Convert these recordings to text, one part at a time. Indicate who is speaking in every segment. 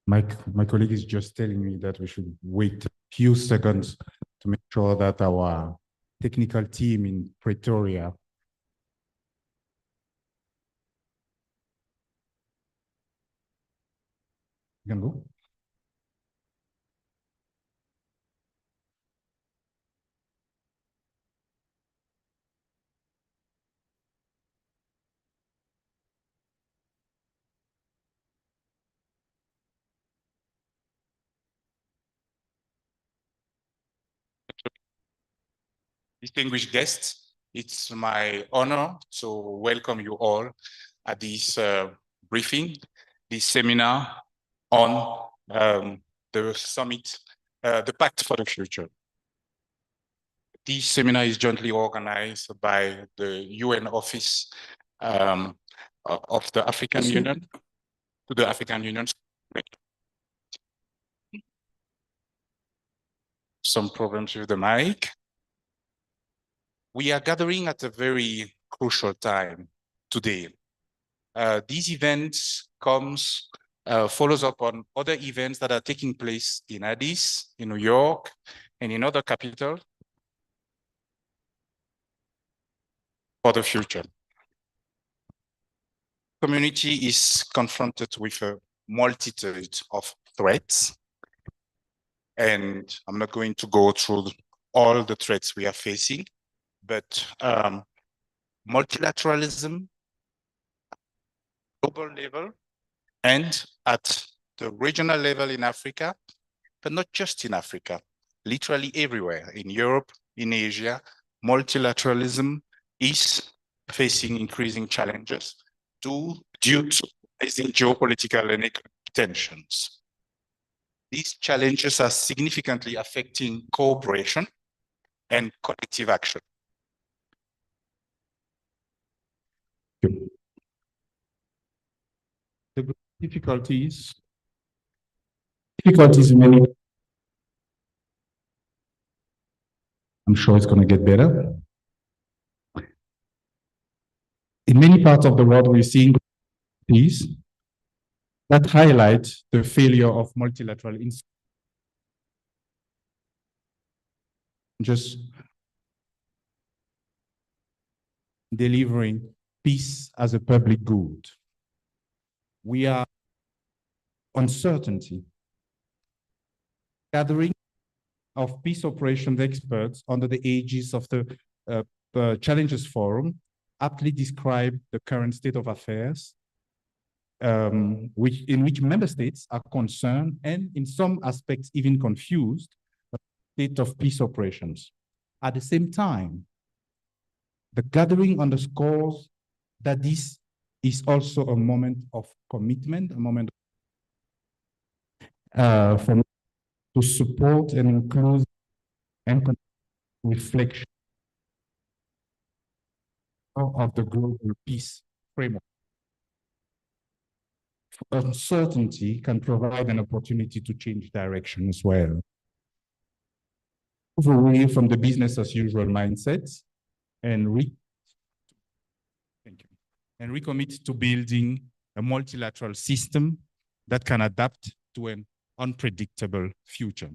Speaker 1: My colleague is just telling me that we should wait a few seconds to make sure that our technical team in Pretoria can go. Distinguished guests, it's my honor to welcome you all at this briefing, this seminar on the summit, the Pact for the Future. This seminar is jointly organized by the UN Office of the African Union to the African Union. Some problems with the mic. We are gathering at a very crucial time today. These events follows up on other events that are taking place in Addis, in New York, and in other capitals for the future. Community is confronted with a multitude of threats, and I'm not going to go through all the threats we are facing, but multilateralism, global level, and at the regional level in Africa, but not just in Africa, literally everywhere, in Europe, in Asia, multilateralism is facing increasing challenges due to rising geopolitical and economic tensions. These challenges are significantly affecting cooperation and collective action. The difficulties in many. I'm sure it's going to get better. In many parts of the world, we're seeing peace that highlight the failure of multilateral institutions. Just delivering peace as a public good. We are uncertainty. Gathering of peace operations experts under the aegis of the Challenges Forum aptly describe the current state of affairs, in which member states are concerned and in some aspects even confused about the state of peace operations. At the same time, the gathering underscores that this is also a moment of commitment, a moment to support and include and reflection of the global peace framework. Uncertainty can provide an opportunity to change direction as well. Move away from the business as usual mindset and recommit to building a multilateral system that can adapt to an unpredictable future.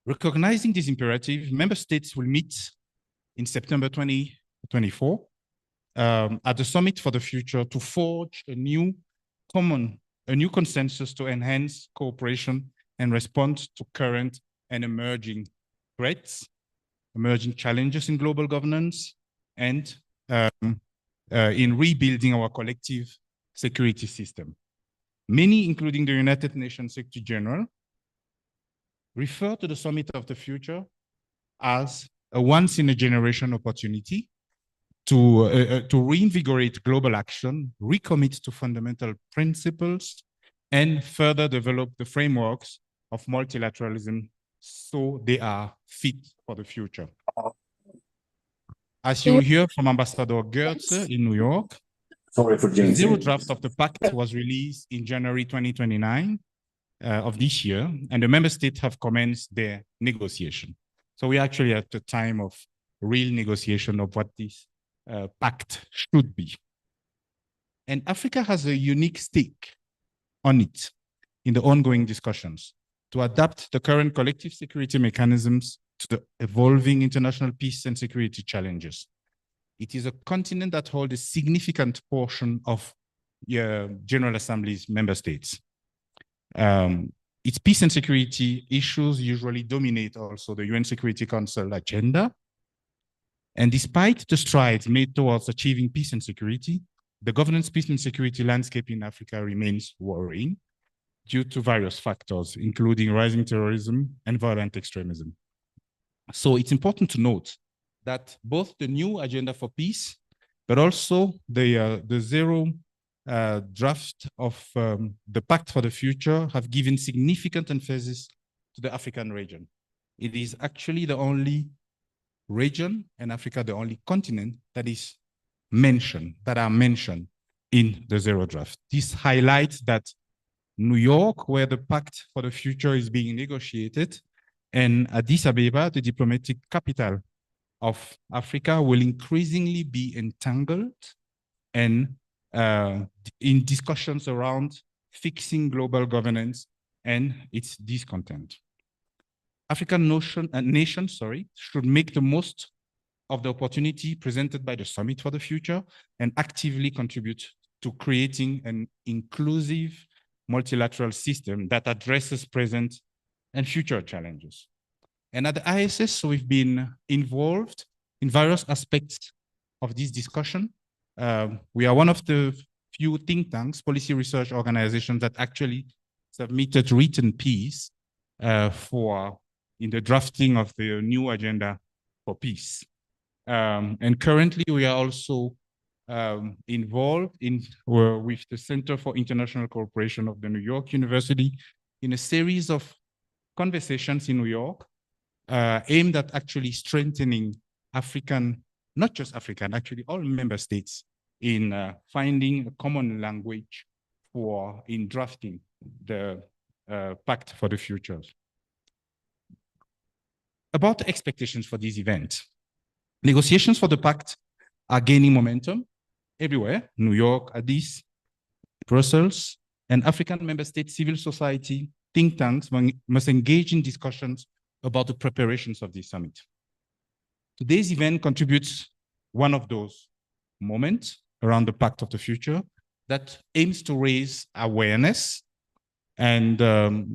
Speaker 1: Recognizing this imperative, member states will meet in September 2024 at the Summit for the Future to forge a new consensus to enhance cooperation and respond to current and emerging threats, emerging challenges in global governance, and in rebuilding our collective security system. Many, including the United Nations Secretary General, refer to the Summit of the Future as a once-in-a-generation opportunity to reinvigorate global action, recommit to fundamental principles, and further develop the frameworks of multilateralism so they are fit for the future. As you hear from Ambassador Goertz in New York, the zero draft of the Pact was released in January 2029 of this year, and the member states have commenced their negotiation. So we're actually at the time of real negotiation of what this pact should be. And Africa has a unique stake on it in the ongoing discussions to adapt the current collective security mechanisms to the evolving international peace and security challenges. It is a continent that holds a significant portion of General Assembly's member states. Its peace and security issues usually dominate also the UN Security Council agenda. And despite the strides made towards achieving peace and security, the governance, peace and security landscape in Africa remains worrying due to various factors, including rising terrorism and violent extremism. So it's important to note that both the new agenda for peace, but also the zero draft of the Pact for the Future have given significant emphasis to the African region. It is actually the only region in Africa, the only continent that is mentioned, that are mentioned in the zero draft. This highlights that New York, where the Pact for the Future is being negotiated, and Addis Ababa, the diplomatic capital of Africa, will increasingly be entangled and in discussions around fixing global governance and its discontent. African nations should make the most of the opportunity presented by the Summit for the Future and actively contribute to creating an inclusive multilateral system that addresses present and future challenges. And at the ISS, we've been involved in various aspects of this discussion. We are one of the few think tanks, policy research organizations that actually submitted written piece in the drafting of the new agenda for peace. And currently we are also involved with the Center for International Cooperation of the New York University in a series of conversations in New York aimed at actually strengthening African, not just African, actually all member states in finding a common language in drafting the Pact for the Future. About the expectations for this event. Negotiations for the Pact are gaining momentum everywhere, New York, Addis, Brussels, and African member state civil society think tanks must engage in discussions about the preparations of this summit. Today's event contributes one of those moments around the Pact of the Future that aims to raise awareness and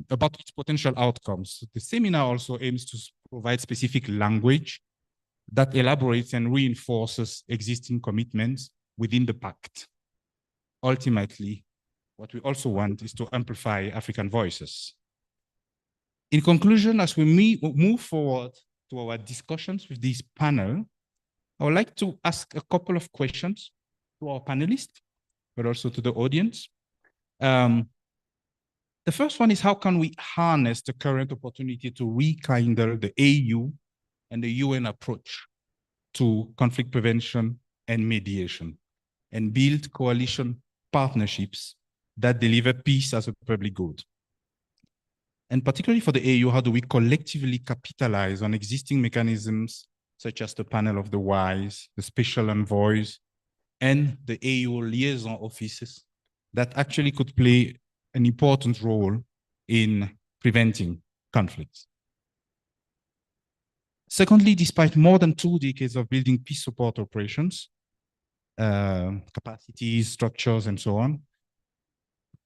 Speaker 1: about its potential outcomes. The seminar also aims to provide specific language that elaborates and reinforces existing commitments within the Pact. Ultimately, what we also want is to amplify African voices. In conclusion, as we move forward to our discussions with this panel, I would like to ask a couple of questions to our panelists, but also to the audience. The first one is, how can we harness the current opportunity to rekindle the AU and the UN approach to conflict prevention and mediation and build coalition partnerships that deliver peace as a public good? And particularly for the AU, how do we collectively capitalize on existing mechanisms such as the panel of the wise, the special envoys, and the AU liaison offices that actually could play an important role in preventing conflicts? Secondly, despite more than 2 decades of building peace support operations, capacities, structures, and so on,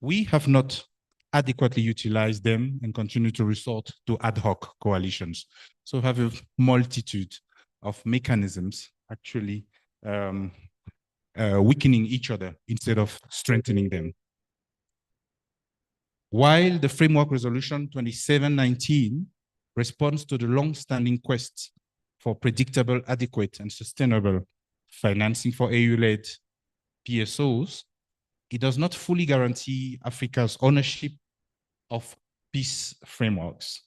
Speaker 1: we have not adequately utilized them and continue to resort to ad hoc coalitions. So we have a multitude of mechanisms actually weakening each other instead of strengthening them. While the Framework Resolution 2719 responds to the long-standing quest for predictable, adequate, and sustainable financing for AU-led PSOs, it does not fully guarantee Africa's ownership of peace frameworks.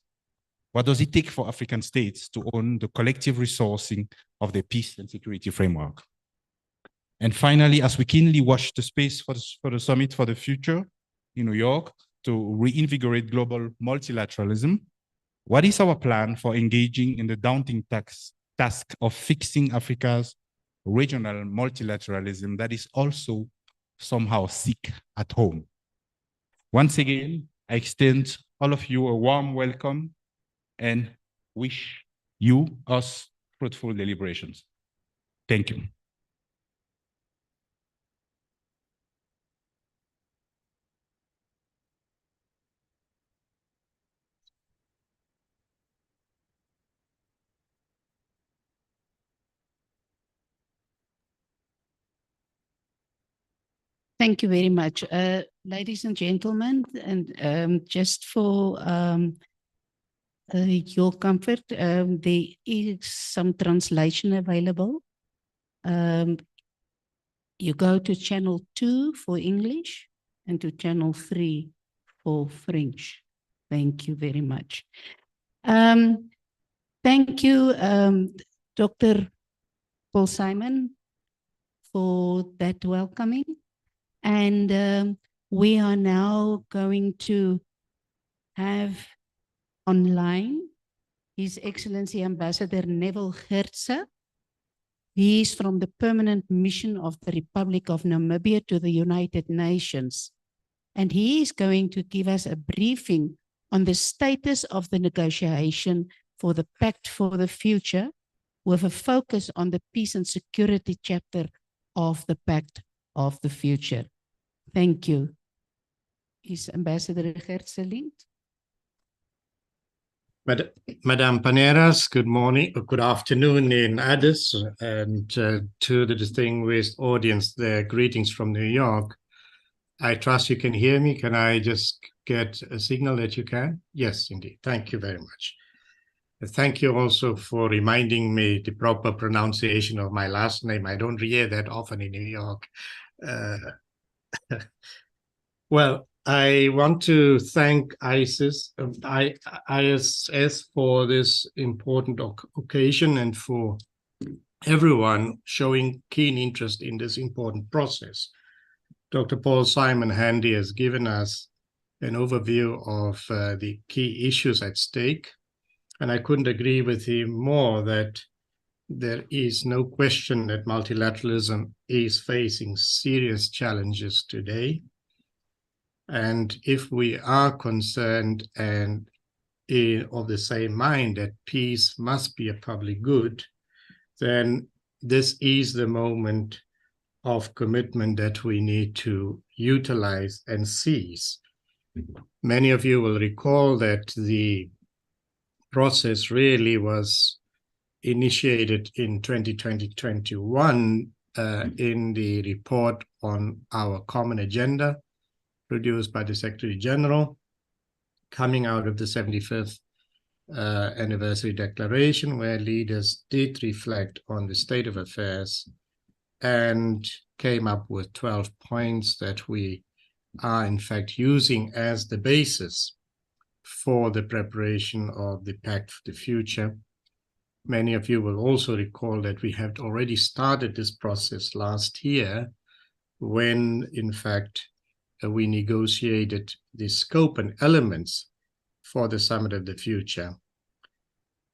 Speaker 1: What does it take for African states to own the collective resourcing of their peace and security framework? And finally, as we keenly watch the space for the Summit for the Future in New York to reinvigorate global multilateralism, what is our plan for engaging in the daunting task of fixing Africa's regional multilateralism that is also somehow sick at home? Once again, I extend all of you a warm welcome and wish us fruitful deliberations. Thank you.
Speaker 2: Thank you very much. Ladies and gentlemen, and just for your comfort, there is some translation available. You go to channel 2 for English and to channel 3 for French. Thank you very much. Thank you, Dr. Paul Simon, for that welcoming. And we are now going to have online His Excellency Ambassador Neville Gertse. He is from the Permanent Mission of the Republic of Namibia to the United Nations. And he is going to give us a briefing on the status of the negotiation for the Pact for the Future, with a focus on the peace and security chapter of the Pact of the Future. Thank you. Is Ambassador Gertse linked?
Speaker 3: Madame Paneras, good morning, or good afternoon in Addis, and to the distinguished audience there, greetings from New York. I trust you can hear me. Can I just get a signal that you can? Yes, indeed. Thank you very much. Thank you also for reminding me the proper pronunciation of my last name. I don't hear that often in New York. Well, I want to thank ISIS for this important occasion and for everyone showing keen interest in this important process. Dr. Paul Simon Handy has given us an overview of the key issues at stake, and I couldn't agree with him more that there is no question that multilateralism is facing serious challenges today. And if we are concerned and of the same mind that peace must be a public good, then this is the moment of commitment that we need to utilize and seize. Many of you will recall that the process really was initiated in 2020-21 in the report on our common agenda, produced by the Secretary General, coming out of the 75th anniversary declaration, where leaders did reflect on the state of affairs and came up with 12 points that we are in fact using as the basis for the preparation of the Pact for the Future. Many of you will also recall that we had already started this process last year when, in fact, we negotiated the scope and elements for the Summit of the Future.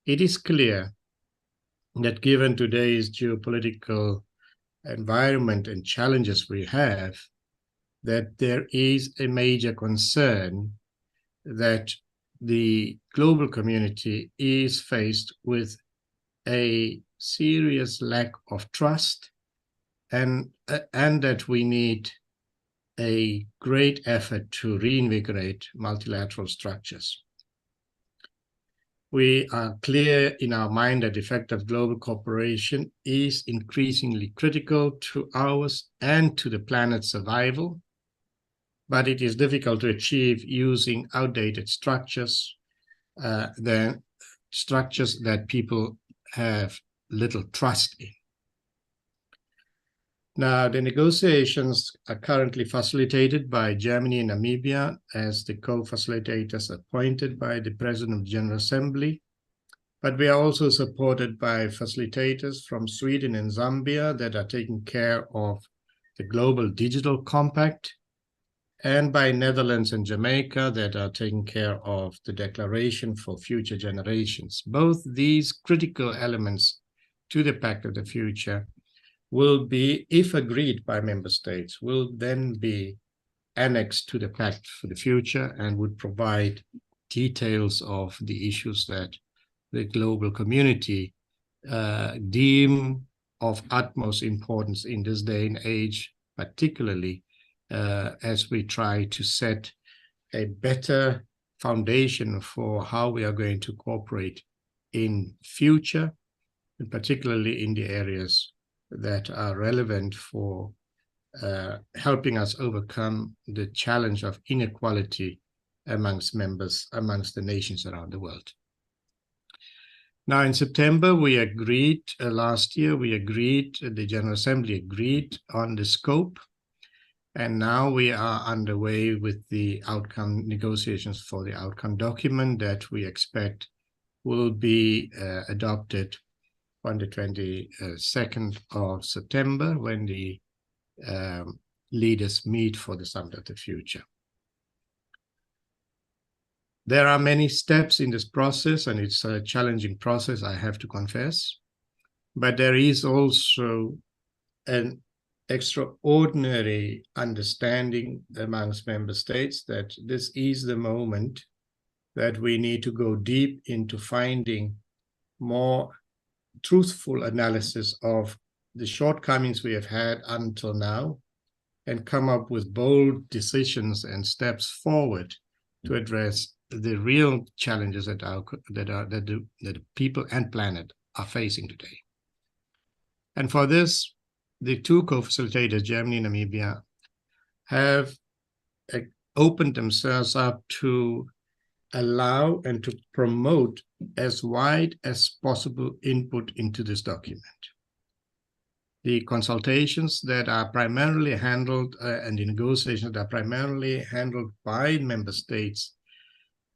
Speaker 3: It is clear that given today's geopolitical environment and challenges we have, that there is a major concern that the global community is faced with a serious lack of trust, and that we need a great effort to reinvigorate multilateral structures. We are clear in our mind that effective global cooperation is increasingly critical to ours and to the planet's survival, but it is difficult to achieve using outdated structures, the structures that people have little trust in. Now, the negotiations are currently facilitated by Germany and Namibia as the co-facilitators appointed by the President of the General Assembly. But we are also supported by facilitators from Sweden and Zambia that are taking care of the Global Digital Compact, and by Netherlands and Jamaica that are taking care of the Declaration for Future Generations. Both these critical elements to the Pact of the Future will be, if agreed by member states, will then be annexed to the Pact for the Future and would provide details of the issues that the global community deem of utmost importance in this day and age, particularly as we try to set a better foundation for how we are going to cooperate in future, and particularly in the areas that are relevant for helping us overcome the challenge of inequality amongst the nations around the world. Now, in September, we agreed, last year, the General Assembly agreed on the scope, and now we are underway with the outcome negotiations for the outcome document that we expect will be adopted on the 22nd of September when the leaders meet for the Summit of the Future. There are many steps in this process, and it's a challenging process, I have to confess. But there is also an extraordinary understanding amongst member states that this is the moment that we need to go deep into finding more truthful analysis of the shortcomings we have had until now and come up with bold decisions and steps forward to address the real challenges that the people and planet are facing today. And for this, the two co-facilitators, Germany and Namibia, have opened themselves up to allow and to promote as wide as possible input into this document. The consultations that are primarily handled and the negotiations that are primarily handled by member states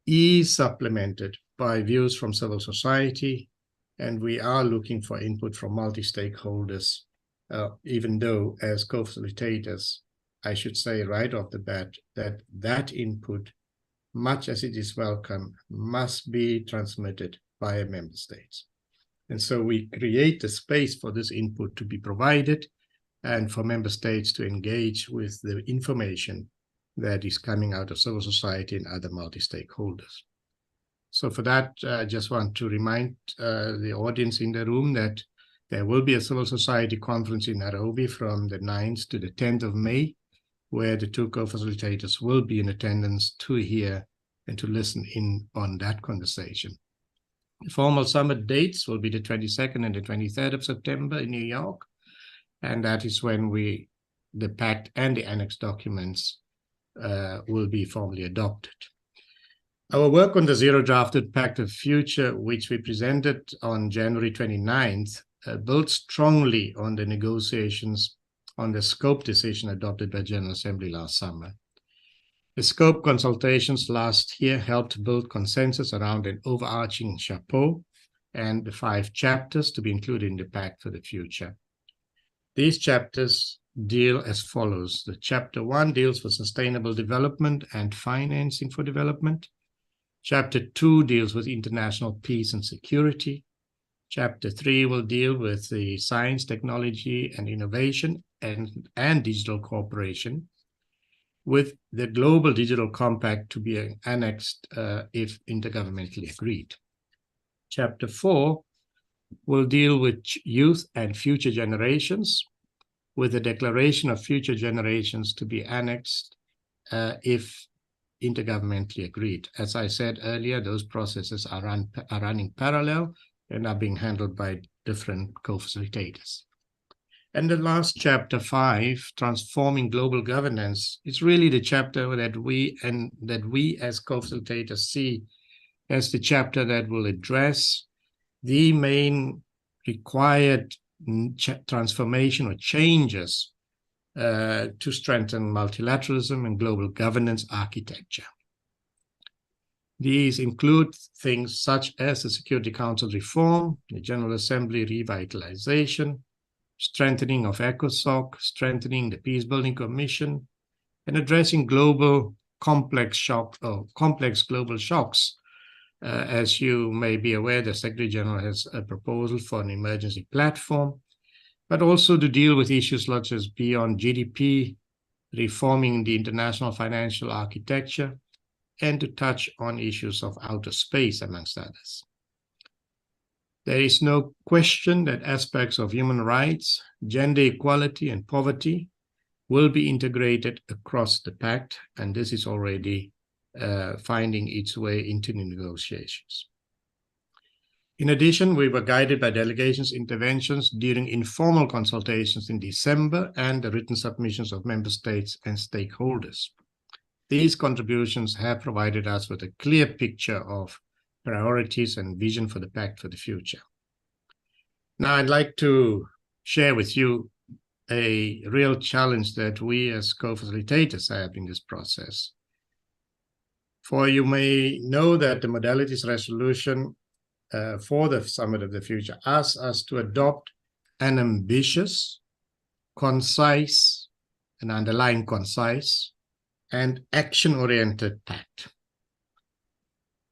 Speaker 3: is supplemented by views from civil society, and we are looking for input from multi-stakeholders, even though as co-facilitators, I should say right off the bat that input, much as it is welcome, must be transmitted by member states. And so we create the space for this input to be provided and for member states to engage with the information that is coming out of civil society and other multi-stakeholders. So for that, I just want to remind the audience in the room that there will be a civil society conference in Nairobi from the 9th to the 10th of May, where the two co-facilitators will be in attendance to hear and to listen in on that conversation. The formal summit dates will be the 22nd and the 23rd of September in New York, and that is when the Pact and the annex documents will be formally adopted. Our work on the zero-drafted Pact of Future, which we presented on January 29th, built strongly on the negotiations on the scope decision adopted by General Assembly last summer. The scope consultations last year helped build consensus around an overarching chapeau and the 5 chapters to be included in the Pact for the Future. These chapters deal as follows. The Chapter 1 deals with sustainable development and financing for development. Chapter 2 deals with international peace and security. Chapter 3 will deal with the science, technology, and innovation and digital cooperation, with the Global Digital Compact to be annexed if intergovernmentally agreed. Chapter 4 will deal with youth and future generations, with the Declaration of Future Generations to be annexed if intergovernmentally agreed. As I said earlier, those processes are running parallel and are being handled by different co-facilitators. And the last chapter 5, Transforming Global Governance, is really the chapter that we as co-facilitators see as the chapter that will address the main required transformation or changes to strengthen multilateralism and global governance architecture. These include things such as the Security Council reform, the General Assembly revitalization, strengthening of ECOSOC, strengthening the Peacebuilding Commission, and addressing complex global shocks. As you may be aware, the Secretary General has a proposal for an emergency platform, but also to deal with issues such as beyond GDP reforming the international financial architecture, and to touch on issues of outer space, amongst others. There is no question that aspects of human rights, gender equality, and poverty will be integrated across the Pact, and this is already finding its way into the negotiations. In addition, we were guided by delegations' interventions during informal consultations in December and the written submissions of member states and stakeholders. These contributions have provided us with a clear picture of priorities and vision for the Pact for the future. Now, I'd like to share with you a real challenge that we as co-facilitators have in this process. For you may know that the modalities resolution for the Summit of the Future asks us to adopt an ambitious, concise, and underline concise, and action-oriented pact.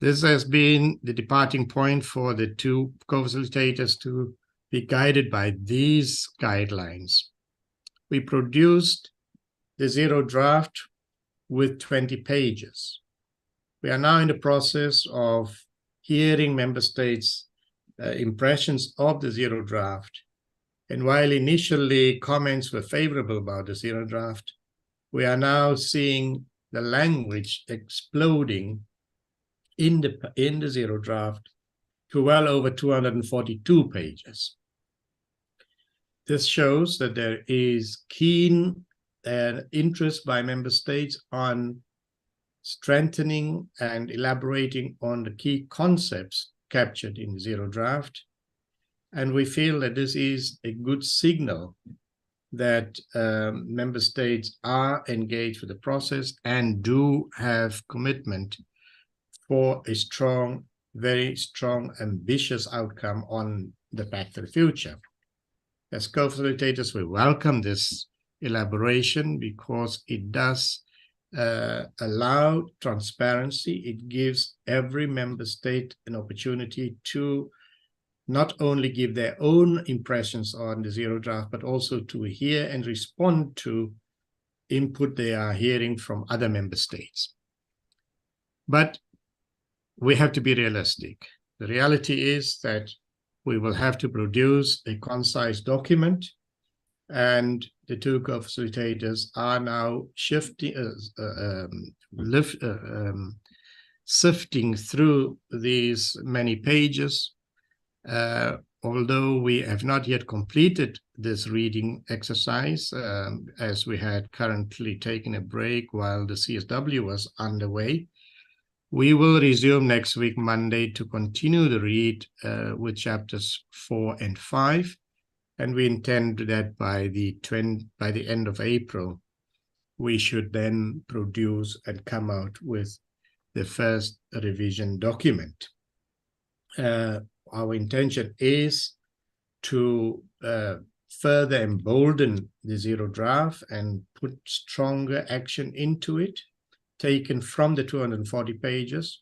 Speaker 3: This has been the departing point for the two co-facilitators to be guided by these guidelines. We produced the zero draft with 20 pages. We are now in the process of hearing member states' impressions of the zero draft. And while initially comments were favorable about the zero draft, we are now seeing the language exploding in the zero draft to well over 242 pages. This shows that there is keen interest by member states on strengthening and elaborating on the key concepts captured in the zero draft. And we feel that this is a good signal that member states are engaged with the process and do have commitment for a strong, very strong, ambitious outcome on the Pact for the Future. As co-facilitators, we welcome this elaboration because it does allow transparency. It gives every member state an opportunity to not only give their own impressions on the zero draft, but also to hear and respond to input they are hearing from other member states. But we have to be realistic. The reality is that we will have to produce a concise document, and the two co-facilitators are now sifting through these many pages. Although we have not yet completed this reading exercise, as we had currently taken a break while the CSW was underway, we will resume next week, Monday, to continue the read with chapters 4 and 5. And we intend that by the end of April, we should then produce and come out with the first revision document. Our intention is to further embolden the zero draft and put stronger action into it, taken from the 240 pages.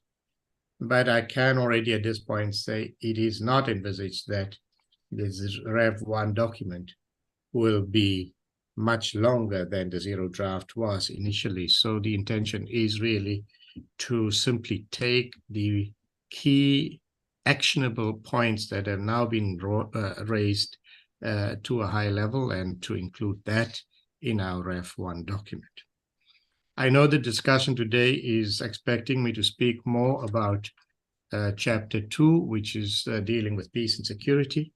Speaker 3: But I can already at this point say it is not envisaged that this Rev 1 document will be much longer than the zero draft was initially. So the intention is really to simply take the key actionable points that have now been raised to a high level and to include that in our Rev 1 document. I know the discussion today is expecting me to speak more about chapter 2, which is dealing with peace and security.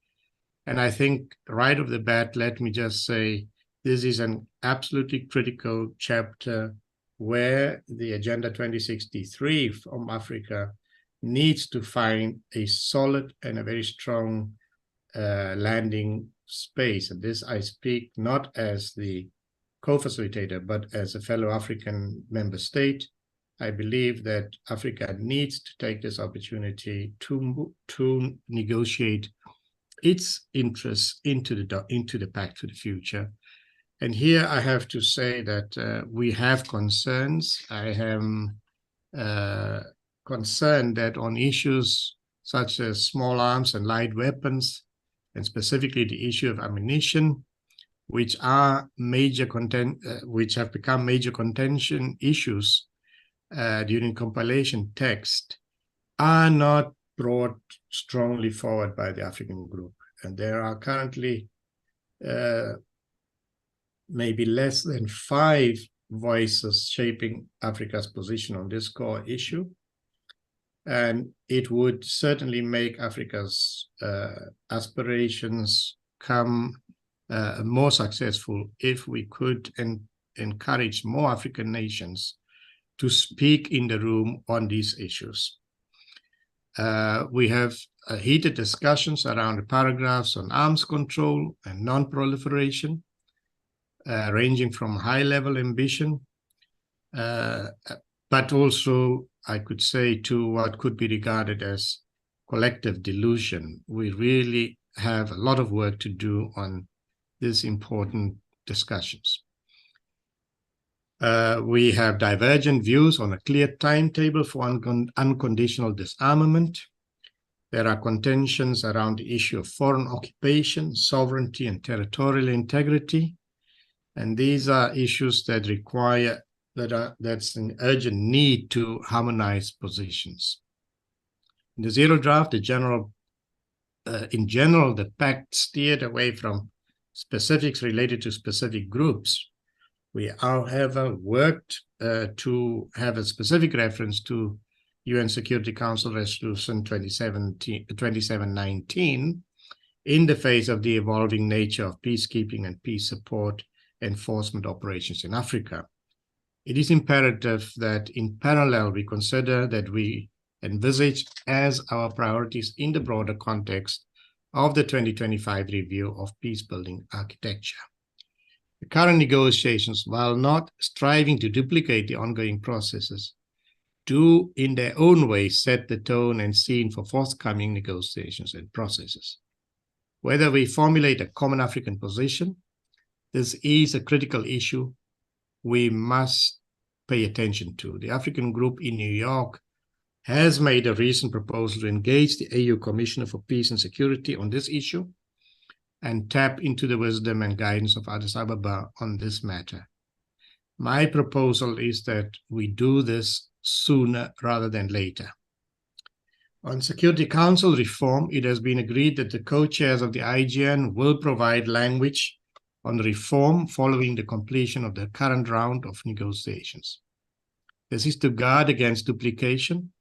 Speaker 3: And I think right off the bat, let me just say, this is an absolutely critical chapter where the Agenda 2063 from Africa needs to find a solid and a very strong landing space. And this I speak not as the co-facilitator, but as a fellow African member state. I believe that Africa needs to take this opportunity to negotiate its interests into the Pact for the Future. And here I have to say that we have concerns. I am concerned that on issues such as small arms and light weapons, and specifically the issue of ammunition, which are which have become major contention issues during compilation text, are not brought strongly forward by the African group. And there are currently maybe less than 5 voices shaping Africa's position on this core issue. And it would certainly make Africa's aspirations come more successful if we could encourage more African nations to speak in the room on these issues. We have heated discussions around the paragraphs on arms control and non-proliferation, ranging from high-level ambition, but also, I could say, to what could be regarded as collective delusion. We really have a lot of work to do on these important discussions. We have divergent views on a clear timetable for unconditional disarmament. There are contentions around the issue of foreign occupation, sovereignty, and territorial integrity. And these are issues that require, that's an urgent need to harmonize positions. In the Zero Draft, in general, the Pact steered away from specifics related to specific groups. We, however, worked to have a specific reference to UN Security Council Resolution 2719 in the face of the evolving nature of peacekeeping and peace support enforcement operations in Africa. It is imperative that in parallel we consider that we envisage as our priorities in the broader context of the 2025 review of peace-building architecture. The current negotiations, while not striving to duplicate the ongoing processes, do in their own way set the tone and scene for forthcoming negotiations and processes. Whether we formulate a common African position, this is a critical issue we must pay attention to. The African Group in New York has made a recent proposal to engage the AU Commissioner for Peace and Security on this issue and tap into the wisdom and guidance of Addis Ababa on this matter. My proposal is that we do this sooner rather than later. On Security Council reform, it has been agreed that the co-chairs of the IGN will provide language on reform following the completion of the current round of negotiations. This is to guard against duplication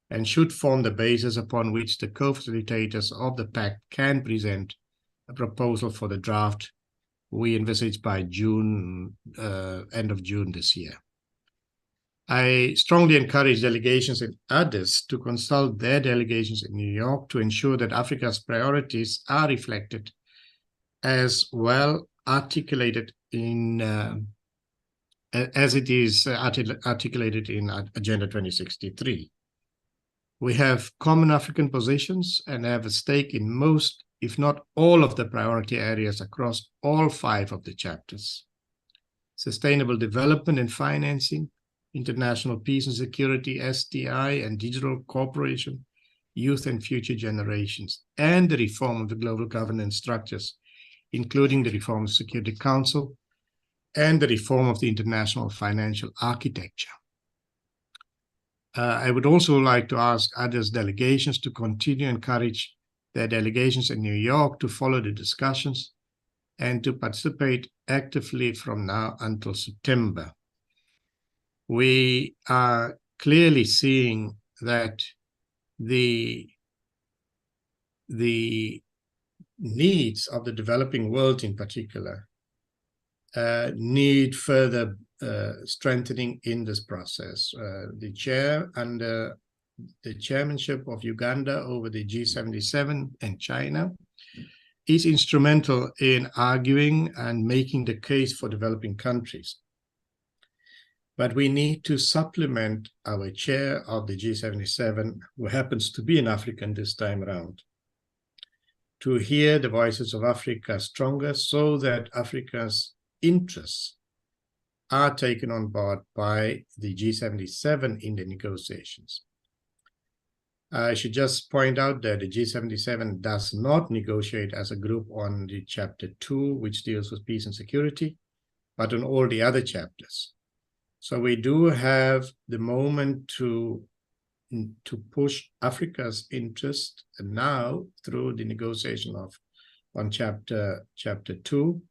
Speaker 3: and should form the basis upon which the co-facilitators of the Pact can present a proposal for the draft we envisage by June, end of June this year. I strongly encourage delegations in Addis to consult their delegations in New York to ensure that Africa's priorities are reflected as well articulated in, as it is articulated in Agenda 2063. We have common African positions and have a stake in most, if not all, of the priority areas across all 5 of the chapters: sustainable development and financing, international peace and security, SDI and digital cooperation, youth and future generations, and the reform of the global governance structures, including the reform of the Security Council and the reform of the international financial architecture. I would also like to ask Addis delegations to continue to encourage their delegations in New York to follow the discussions and to participate actively from now until September. We are clearly seeing that the needs of the developing world in particular need further strengthening in this process. The chair under the chairmanship of Uganda over the G77 and China is instrumental in arguing and making the case for developing countries. But we need to supplement our chair of the G77, who happens to be an African this time around, to hear the voices of Africa stronger so that Africa's interests are taken on board by the G77 in the negotiations. I should just point out that the G77 does not negotiate as a group on the chapter 2, which deals with peace and security, but on all the other chapters. So we do have the moment to push Africa's interest now through the negotiation on chapter 2,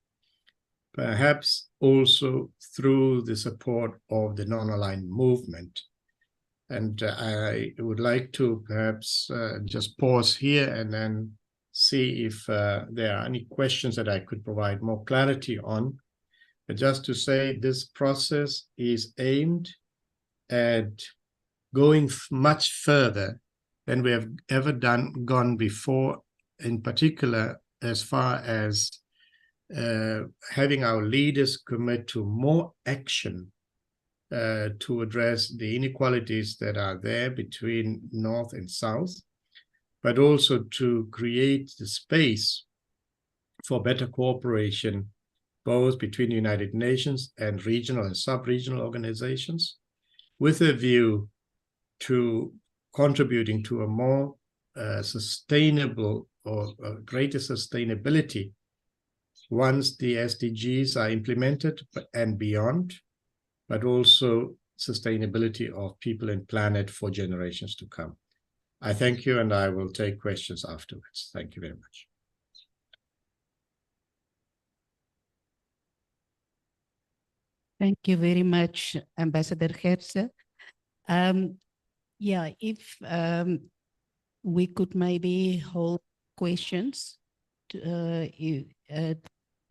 Speaker 3: perhaps also through the support of the non-aligned movement. And I would like to perhaps just pause here and then see if there are any questions that I could provide more clarity on. But just to say, this process is aimed at going much further than we have ever gone before, in particular, as far as having our leaders commit to more action to address the inequalities that are there between North and South, but also to create the space for better cooperation, both between the United Nations and regional and sub-regional organizations, with a view to contributing to a more sustainable or greater sustainability once the SDGs are implemented and beyond, but also sustainability of people and planet for generations to come. I thank you, and I will take questions afterwards. Thank you very much.
Speaker 2: Thank you very much, Ambassador Gerse. Yeah, if we could maybe hold questions.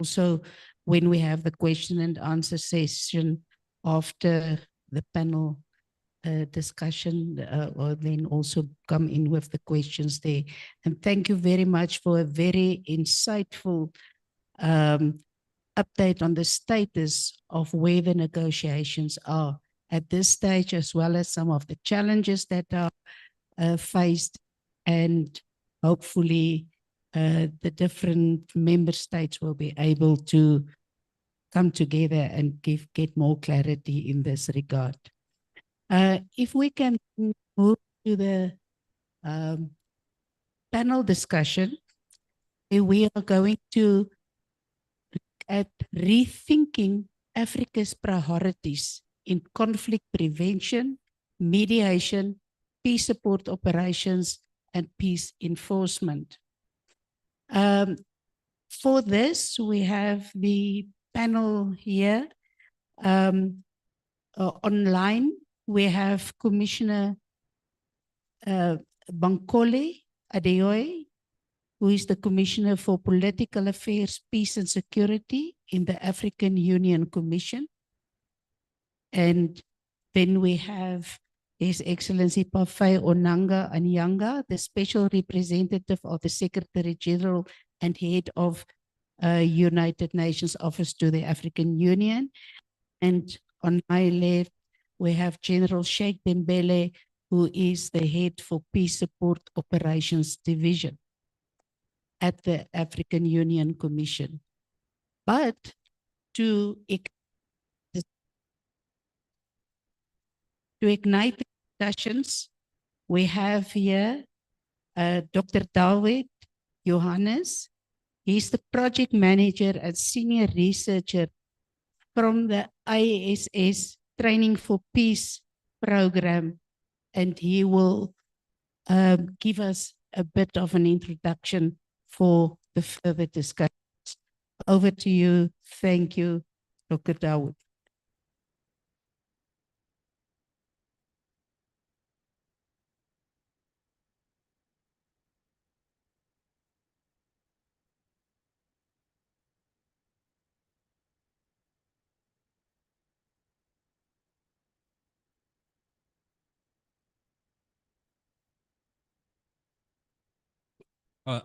Speaker 2: Also, when we have the question and answer session after the panel discussion, or then also come in with the questions there. And thank you very much for a very insightful update on the status of where the negotiations are at this stage, as well as some of the challenges that are faced, and hopefully the different member states will be able to come together and get more clarity in this regard. If we can move to the panel discussion, we are going to look at rethinking Africa's priorities in conflict prevention, mediation, peace support operations, and peace enforcement. For this, we have the panel here. Online, we have Commissioner Bankole Adeoye, who is the Commissioner for Political Affairs, Peace and Security in the African Union Commission. And then we have His Excellency Pafai Onanga Anyanga, the Special Representative of the Secretary General and Head of United Nations Office to the African Union. And on my left, we have General Sheikh Dembele, who is the Head for Peace Support Operations Division at the African Union Commission. But to ignite the discussions, we have here Dr. David Johannes. He's the project manager and senior researcher from the ISS Training for Peace program, and he will give us a bit of an introduction for the further discussions. Over to you. Thank you, Dr. Dawood.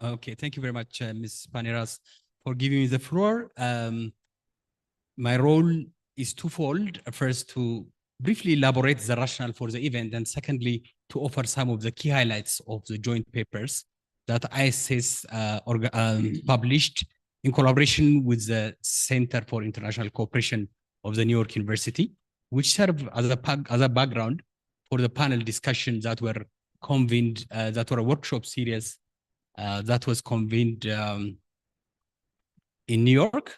Speaker 4: Okay, thank you very much, Ms. Paneras, for giving me the floor. My role is twofold. First, to briefly elaborate the rationale for the event, and secondly, to offer some of the key highlights of the joint papers that ISS published in collaboration with the Center for International Cooperation of the New York University, which serve as a background for the panel discussions that were convened, that were a workshop series that was convened in New York.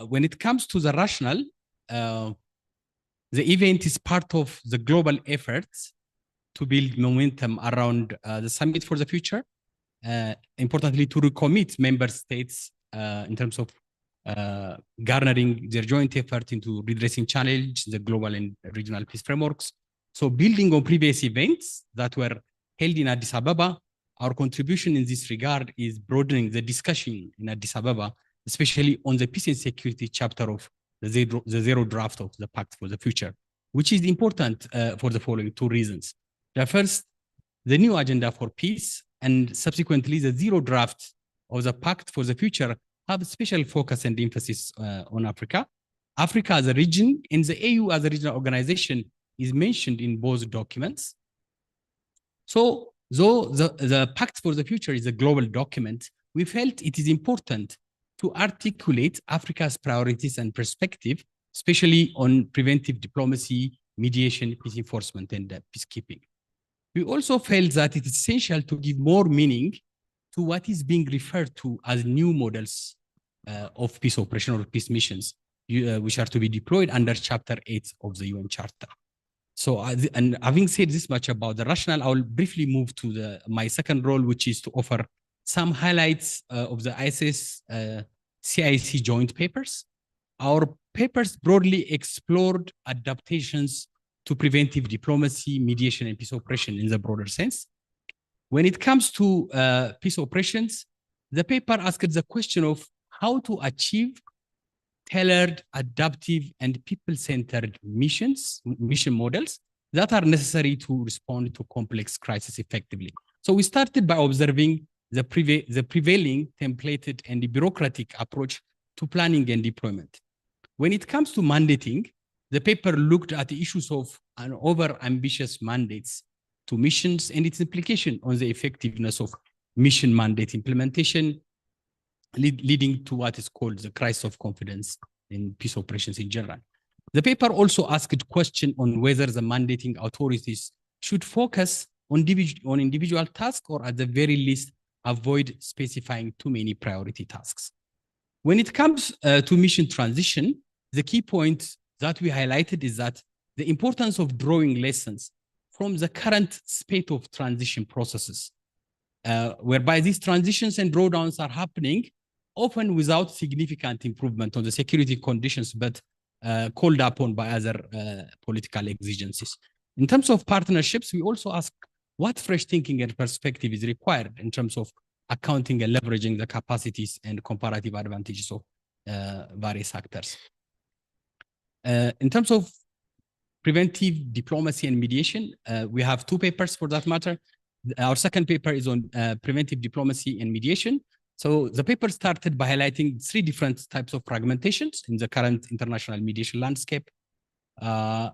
Speaker 4: When it comes to the rationale, the event is part of the global efforts to build momentum around the Summit for the Future. Importantly, to recommit member states in terms of garnering their joint effort into redressing challenge, the global and regional peace frameworks. So building on previous events that were held in Addis Ababa, our contribution in this regard is broadening the discussion in Addis Ababa, especially on the peace and security chapter of the zero draft of the Pact for the Future, which is important for the following two reasons. The first, the new agenda for peace, and subsequently the zero draft of the Pact for the Future have a special focus and emphasis on Africa. Africa as a region and the AU as a regional organization is mentioned in both documents. So though the Pact for the Future is a global document, we felt it is important to articulate Africa's priorities and perspective, especially on preventive diplomacy, mediation, peace enforcement, and peacekeeping. We also felt that it is essential to give more meaning to what is being referred to as new models of peace operation or peace missions, which are to be deployed under Chapter 8 of the UN Charter. So, and having said this much about the rationale, I will briefly move to my second role, which is to offer some highlights of the ISS CIC joint papers. Our papers broadly explored adaptations to preventive diplomacy, mediation, and peace operation in the broader sense. When it comes to peace operations, the paper asked the question of how to achieve tailored, adaptive, and people-centered mission models that are necessary to respond to complex crises effectively. So we started by observing the prevailing templated and bureaucratic approach to planning and deployment. When it comes to mandating, the paper looked at the issues of an over-ambitious mandates to missions and its implication on the effectiveness of mission mandate implementation, leading to what is called the crisis of confidence in peace operations in general. The paper also asked a question on whether the mandating authorities should focus on individual tasks or at the very least avoid specifying too many priority tasks. When it comes to mission transition, the key point that we highlighted is that the importance of drawing lessons from the current spate of transition processes, whereby these transitions and drawdowns are happening often without significant improvement on the security conditions, but called upon by other political exigencies. In terms of partnerships, we also ask what fresh thinking and perspective is required in terms of accounting and leveraging the capacities and comparative advantages of various actors. In terms of preventive diplomacy and mediation, we have two papers for that matter. Our second paper is on preventive diplomacy and mediation. So the paper started by highlighting three different types of fragmentations in the current international mediation landscape. A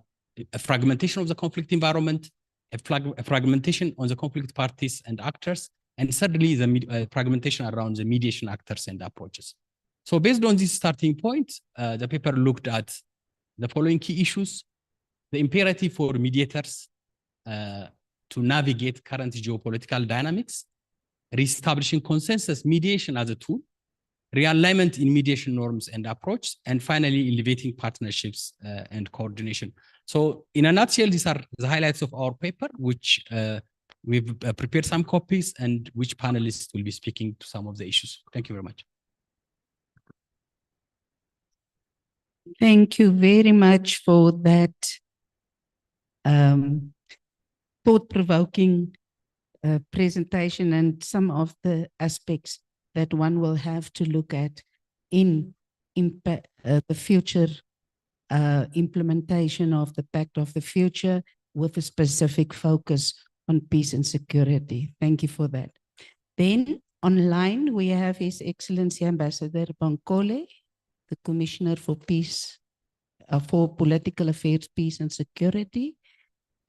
Speaker 4: fragmentation of the conflict environment, a fragmentation on the conflict parties and actors, and thirdly, the fragmentation around the mediation actors and approaches. So based on this starting point, the paper looked at the following key issues: the imperative for mediators to navigate current geopolitical dynamics, reestablishing consensus mediation as a tool, realignment in mediation norms and approach, and finally, elevating partnerships and coordination. So in a nutshell, these are the highlights of our paper, which we've prepared some copies and which panelists will be speaking to some of the issues. Thank you very much.
Speaker 2: Thank you very much for that thought-provoking presentation and some of the aspects that one will have to look at in the future implementation of the Pact of the Future with a specific focus on peace and security. Thank you for that. Then online we have His Excellency Ambassador Bankole, the Commissioner for Peace, for Political Affairs, Peace and Security.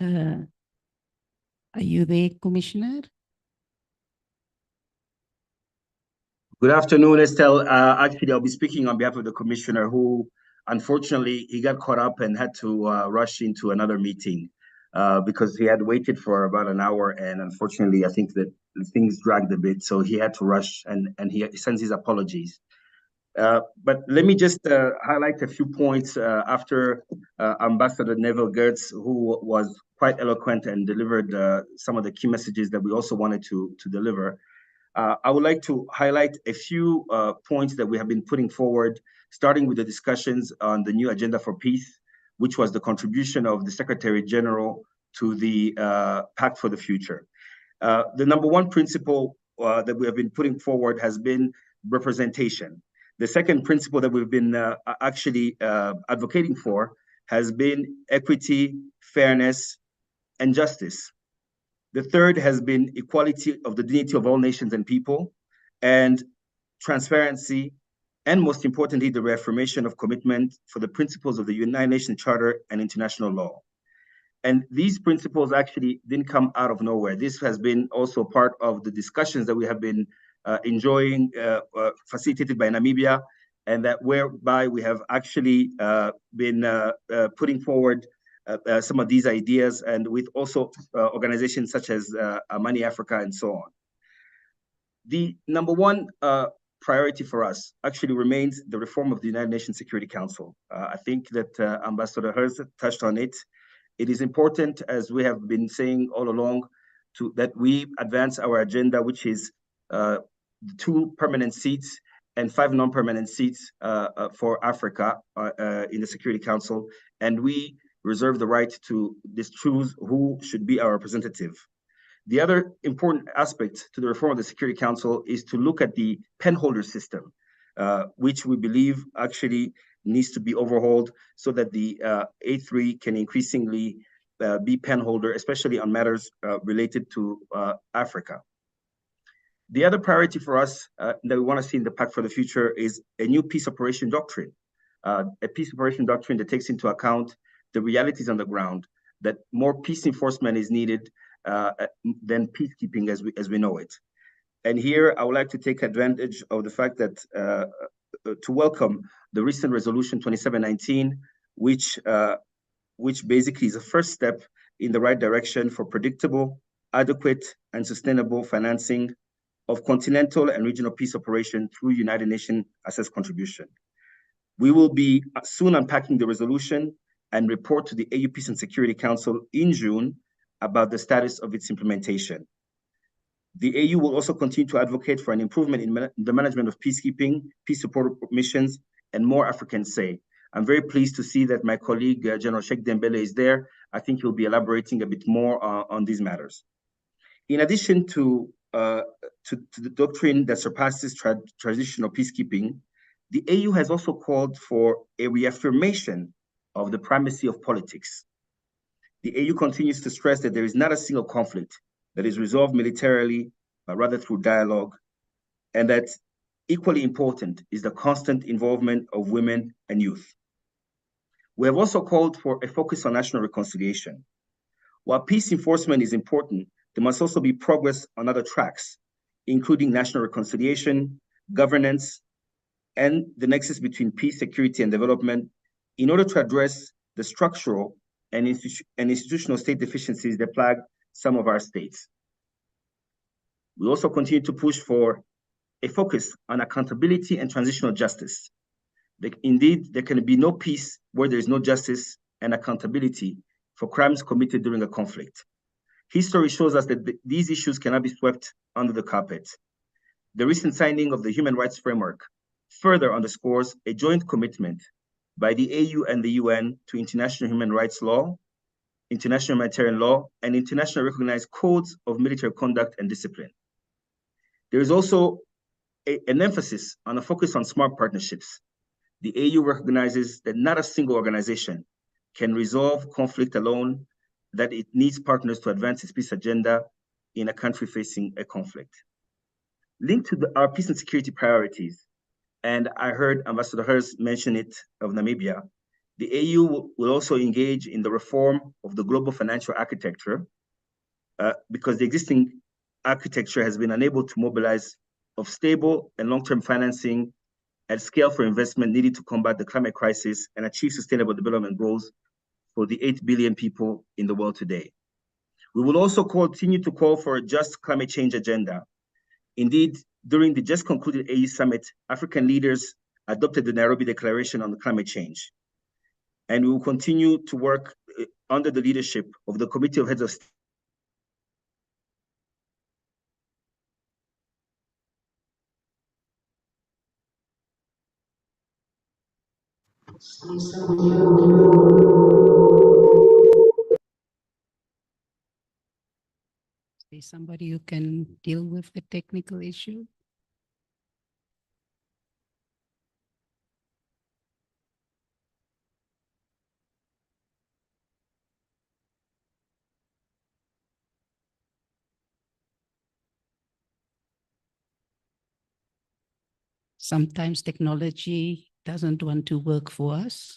Speaker 2: Are you there, Commissioner?
Speaker 5: Good afternoon, Estelle. Actually, I'll be speaking on behalf of the Commissioner who, unfortunately, he got caught up and had to rush into another meeting. because he had waited for about an hour, and unfortunately, I think that things dragged a bit, so he had to rush, and he sends his apologies. But let me just highlight a few points after Ambassador Neville Gertz, who was quite eloquent and delivered some of the key messages that we also wanted to deliver. I would like to highlight a few points that we have been putting forward, starting with the discussions on the new agenda for peace, which was the contribution of the Secretary General to the Pact for the Future. The number one principle that we have been putting forward has been representation. The second principle that we've been actually advocating for has been equity, fairness, and justice. The third has been equality of the dignity of all nations and people, and transparency, and most importantly, the reaffirmation of commitment for the principles of the United Nations Charter and international law. And these principles actually didn't come out of nowhere. This has been also part of the discussions that we have been enjoying, facilitated by Namibia, and that whereby we have actually been putting forward some of these ideas, and with also organizations such as Amani Africa and so on. The number one priority for us actually remains the reform of the United Nations Security Council. I think that Ambassador Herz touched on it. It is important, as we have been saying all along, that we advance our agenda, which is 2 permanent seats and 5 non-permanent seats for Africa in the Security Council, and we reserve the right to choose who should be our representative. The other important aspect to the reform of the Security Council is to look at the penholder system, which we believe actually needs to be overhauled so that the A3 can increasingly be penholder, especially on matters related to Africa. The other priority for us that we want to see in the Pact for the Future is a new peace operation doctrine, a peace operation doctrine that takes into account the realities on the ground, that more peace enforcement is needed than peacekeeping as we know it. And here I would like to take advantage of the fact that to welcome the recent resolution 2719, which basically is a first step in the right direction for predictable, adequate, and sustainable financing of continental and regional peace operation through United Nations assessed contribution. We will be soon unpacking the resolution and report to the AU Peace and Security Council in June about the status of its implementation. The AU will also continue to advocate for an improvement in the management of peacekeeping, peace support missions, and more African say. I'm very pleased to see that my colleague, General Sheikh Dembele, is there. I think he'll be elaborating a bit more on these matters. In addition to the doctrine that surpasses traditional peacekeeping, the AU has also called for a reaffirmation of the primacy of politics. The AU continues to stress that there is not a single conflict that is resolved militarily, but rather through dialogue, and that equally important is the constant involvement of women and youth. We have also called for a focus on national reconciliation. While peace enforcement is important, there must also be progress on other tracks, including national reconciliation, governance, and the nexus between peace, security, and development in order to address the structural and institutional state deficiencies that plague some of our states. We also continue to push for a focus on accountability and transitional justice. Indeed, there can be no peace where there is no justice and accountability for crimes committed during a conflict. History shows us that these issues cannot be swept under the carpet. The recent signing of the Human Rights Framework further underscores a joint commitment by the AU and the UN to international human rights law, international humanitarian law, and internationally recognized codes of military conduct and discipline. There is also an emphasis on a focus on smart partnerships. The AU recognizes that not a single organization can resolve conflict alone, that it needs partners to advance its peace agenda in a country facing a conflict. Linked to our peace and security priorities, and I heard Ambassador Herz mention it of Namibia, the AU will also engage in the reform of the global financial architecture because the existing architecture has been unable to mobilize of stable and long-term financing at scale for investment needed to combat the climate crisis and achieve sustainable development goals for the 8 billion people in the world today. We will also continue to call for a just climate change agenda. Indeed, during the just concluded AU summit, African leaders adopted the Nairobi Declaration on Climate Change. And we will continue to work under the leadership of the Committee of Heads of State.
Speaker 2: Is somebody who can deal with the technical issue? Sometimes technology doesn't want to work for us.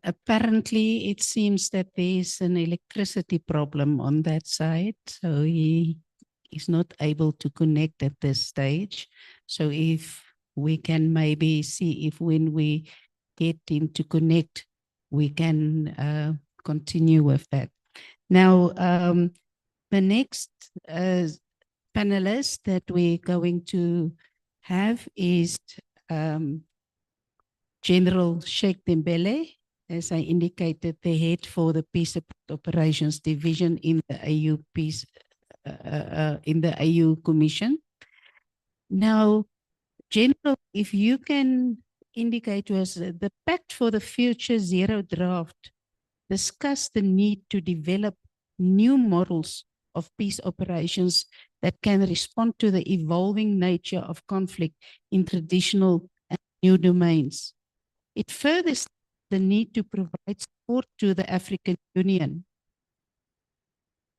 Speaker 2: Apparently, it seems that there's an electricity problem on that side, so he is not able to connect at this stage. So if we can maybe see if when we get him to connect, we can continue with that. Now, the next panelist that we're going to have is General Sheikh Dembele, as I indicated, the head for the Peace Operations Division in the AU Peace, in the AU Commission. Now, General, if you can indicate to us the Pact for the Future Zero draft discuss the need to develop new models of peace operations that can respond to the evolving nature of conflict in traditional and new domains. It further the need to provide support to the African Union.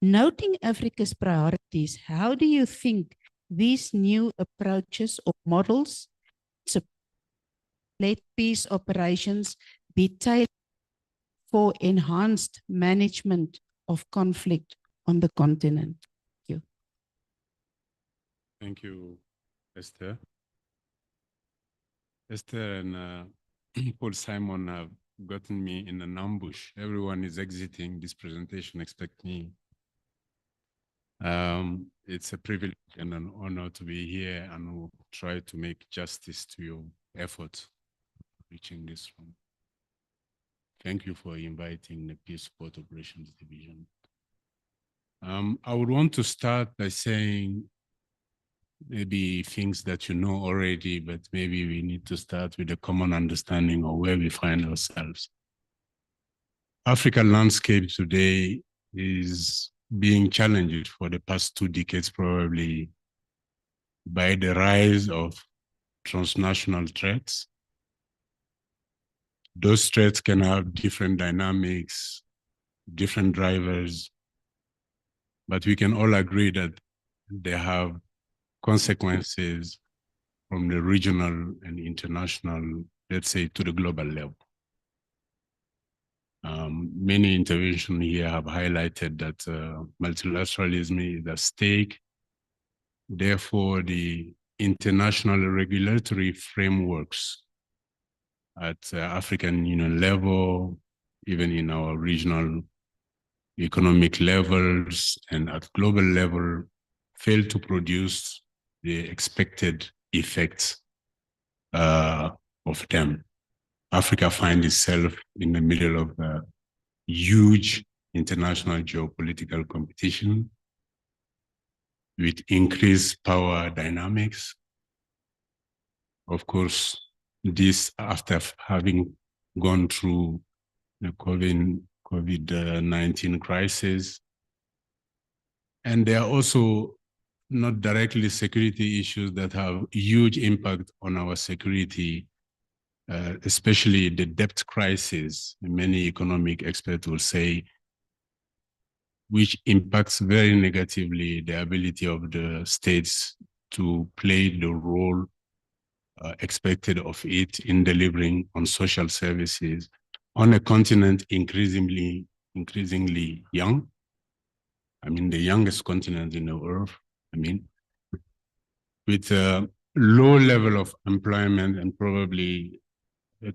Speaker 2: Noting Africa's priorities, how do you think these new approaches or models let peace operations be tailored for enhanced management of conflict on the continent? Thank you.
Speaker 6: Thank you, Esther. Esther and Paul Simon have gotten me in an ambush. Everyone is exiting this presentation, expect me. It's a privilege and an honor to be here and we'll try to make justice to your efforts reaching this one. Thank you for inviting the Peace Support Operations Division. I would want to start by saying maybe things that you know already, but maybe we need to start with a common understanding of where we find ourselves. African landscape today is being challenged for the past 2 decades, probably by the rise of transnational threats. Those threats can have different dynamics, different drivers, but we can all agree that they have consequences from the regional and international, let's say, to the global level. Many interventions here have highlighted that multilateralism is at stake. Therefore, the international regulatory frameworks at African Union level, even in our regional economic levels and at global level, fail to produce the expected effects of them. Africa finds itself in the middle of a huge international geopolitical competition with increased power dynamics. Of course, this after having gone through the COVID-19 crisis. And there are also not directly security issues that have huge impact on our security especially the debt crisis, many economic experts will say, which impacts very negatively the ability of the states to play the role expected of it in delivering on social services on a continent increasingly young. I mean, the youngest continent in the world. I mean, with a low level of employment and probably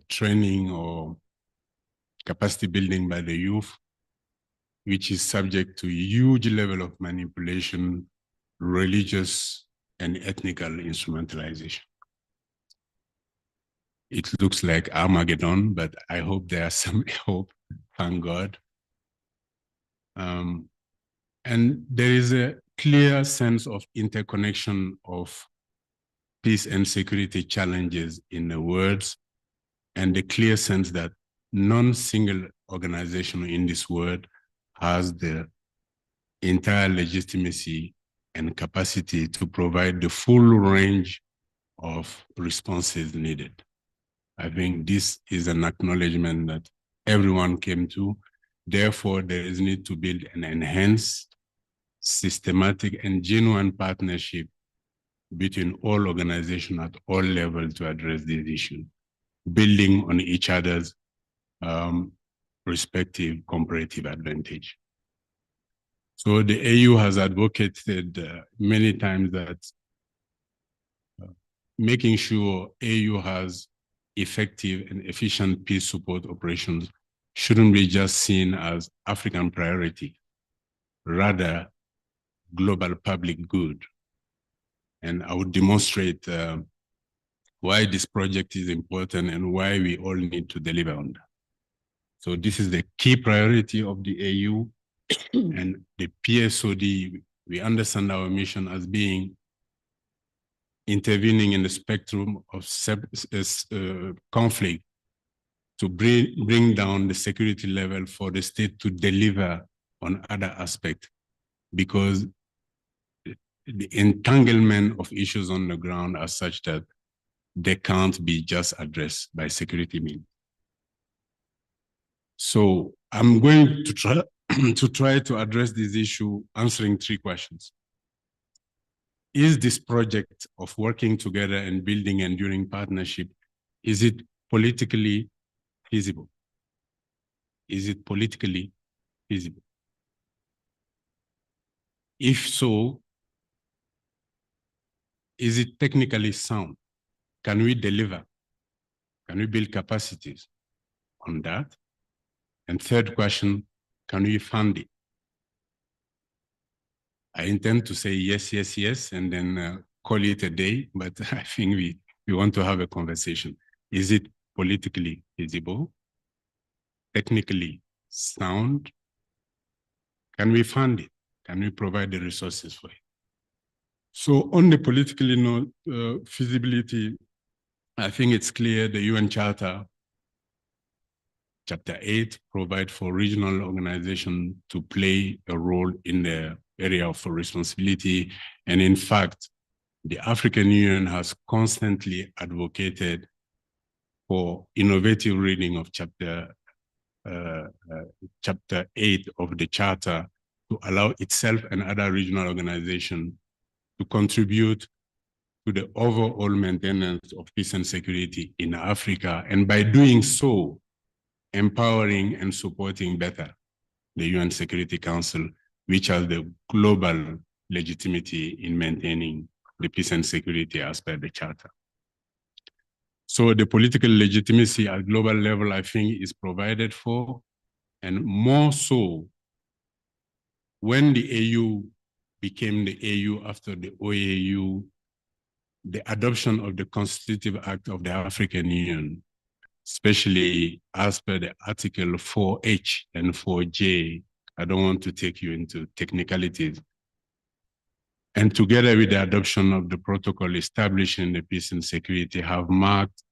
Speaker 6: training or capacity building by the youth, which is subject to huge level of manipulation, religious and ethnical instrumentalization. It looks like Armageddon, but I hope there's some hope, thank God. And there is a clear sense of interconnection of peace and security challenges in the world, and the clear sense that non-single organization in this world has the entire legitimacy and capacity to provide the full range of responses needed. I think this is an acknowledgement that everyone came to. Therefore, there is need to build an enhanced, systematic, and genuine partnership between all organizations at all levels to address these issues, building on each other's respective comparative advantage. So the AU has advocated many times that making sure AU has effective and efficient peace support operations shouldn't be just seen as African priority, rather global public good. And I would demonstrate why this project is important and why we all need to deliver on that. So this is the key priority of the AU and the PSOD. We understand our mission as being intervening in the spectrum of conflict to bring down the security level for the state to deliver on other aspects, because the entanglement of issues on the ground are such that they can't be just addressed by security means. So I'm going to try to address this issue answering 3 questions. Is this project of working together and building enduring partnership, is it politically feasible? Is it politically feasible? If so, is it technically sound? Can we deliver? Can we build capacities on that? And third question, can we fund it? I intend to say yes, yes, yes, and then call it a day, but I think we want to have a conversation. Is it politically feasible? Technically sound? Can we fund it? Can we provide the resources for it? So on the politically feasibility, I think it's clear the UN Charter, Chapter 8, provides for regional organizations to play a role in the area of responsibility. And in fact, the African Union has constantly advocated for innovative reading of Chapter 8 of the Charter to allow itself and other regional organizations to contribute to the overall maintenance of peace and security in Africa, and by doing so, empowering and supporting better the UN Security Council, which has the global legitimacy in maintaining the peace and security as per the Charter. So the political legitimacy at global level, I think, is provided for, and more so when the AU became the AU after the OAU, the adoption of the Constitutive Act of the African Union, especially as per the Article 4H and 4J. I don't want to take you into technicalities. And together with the adoption of the protocol establishing the peace and security, have marked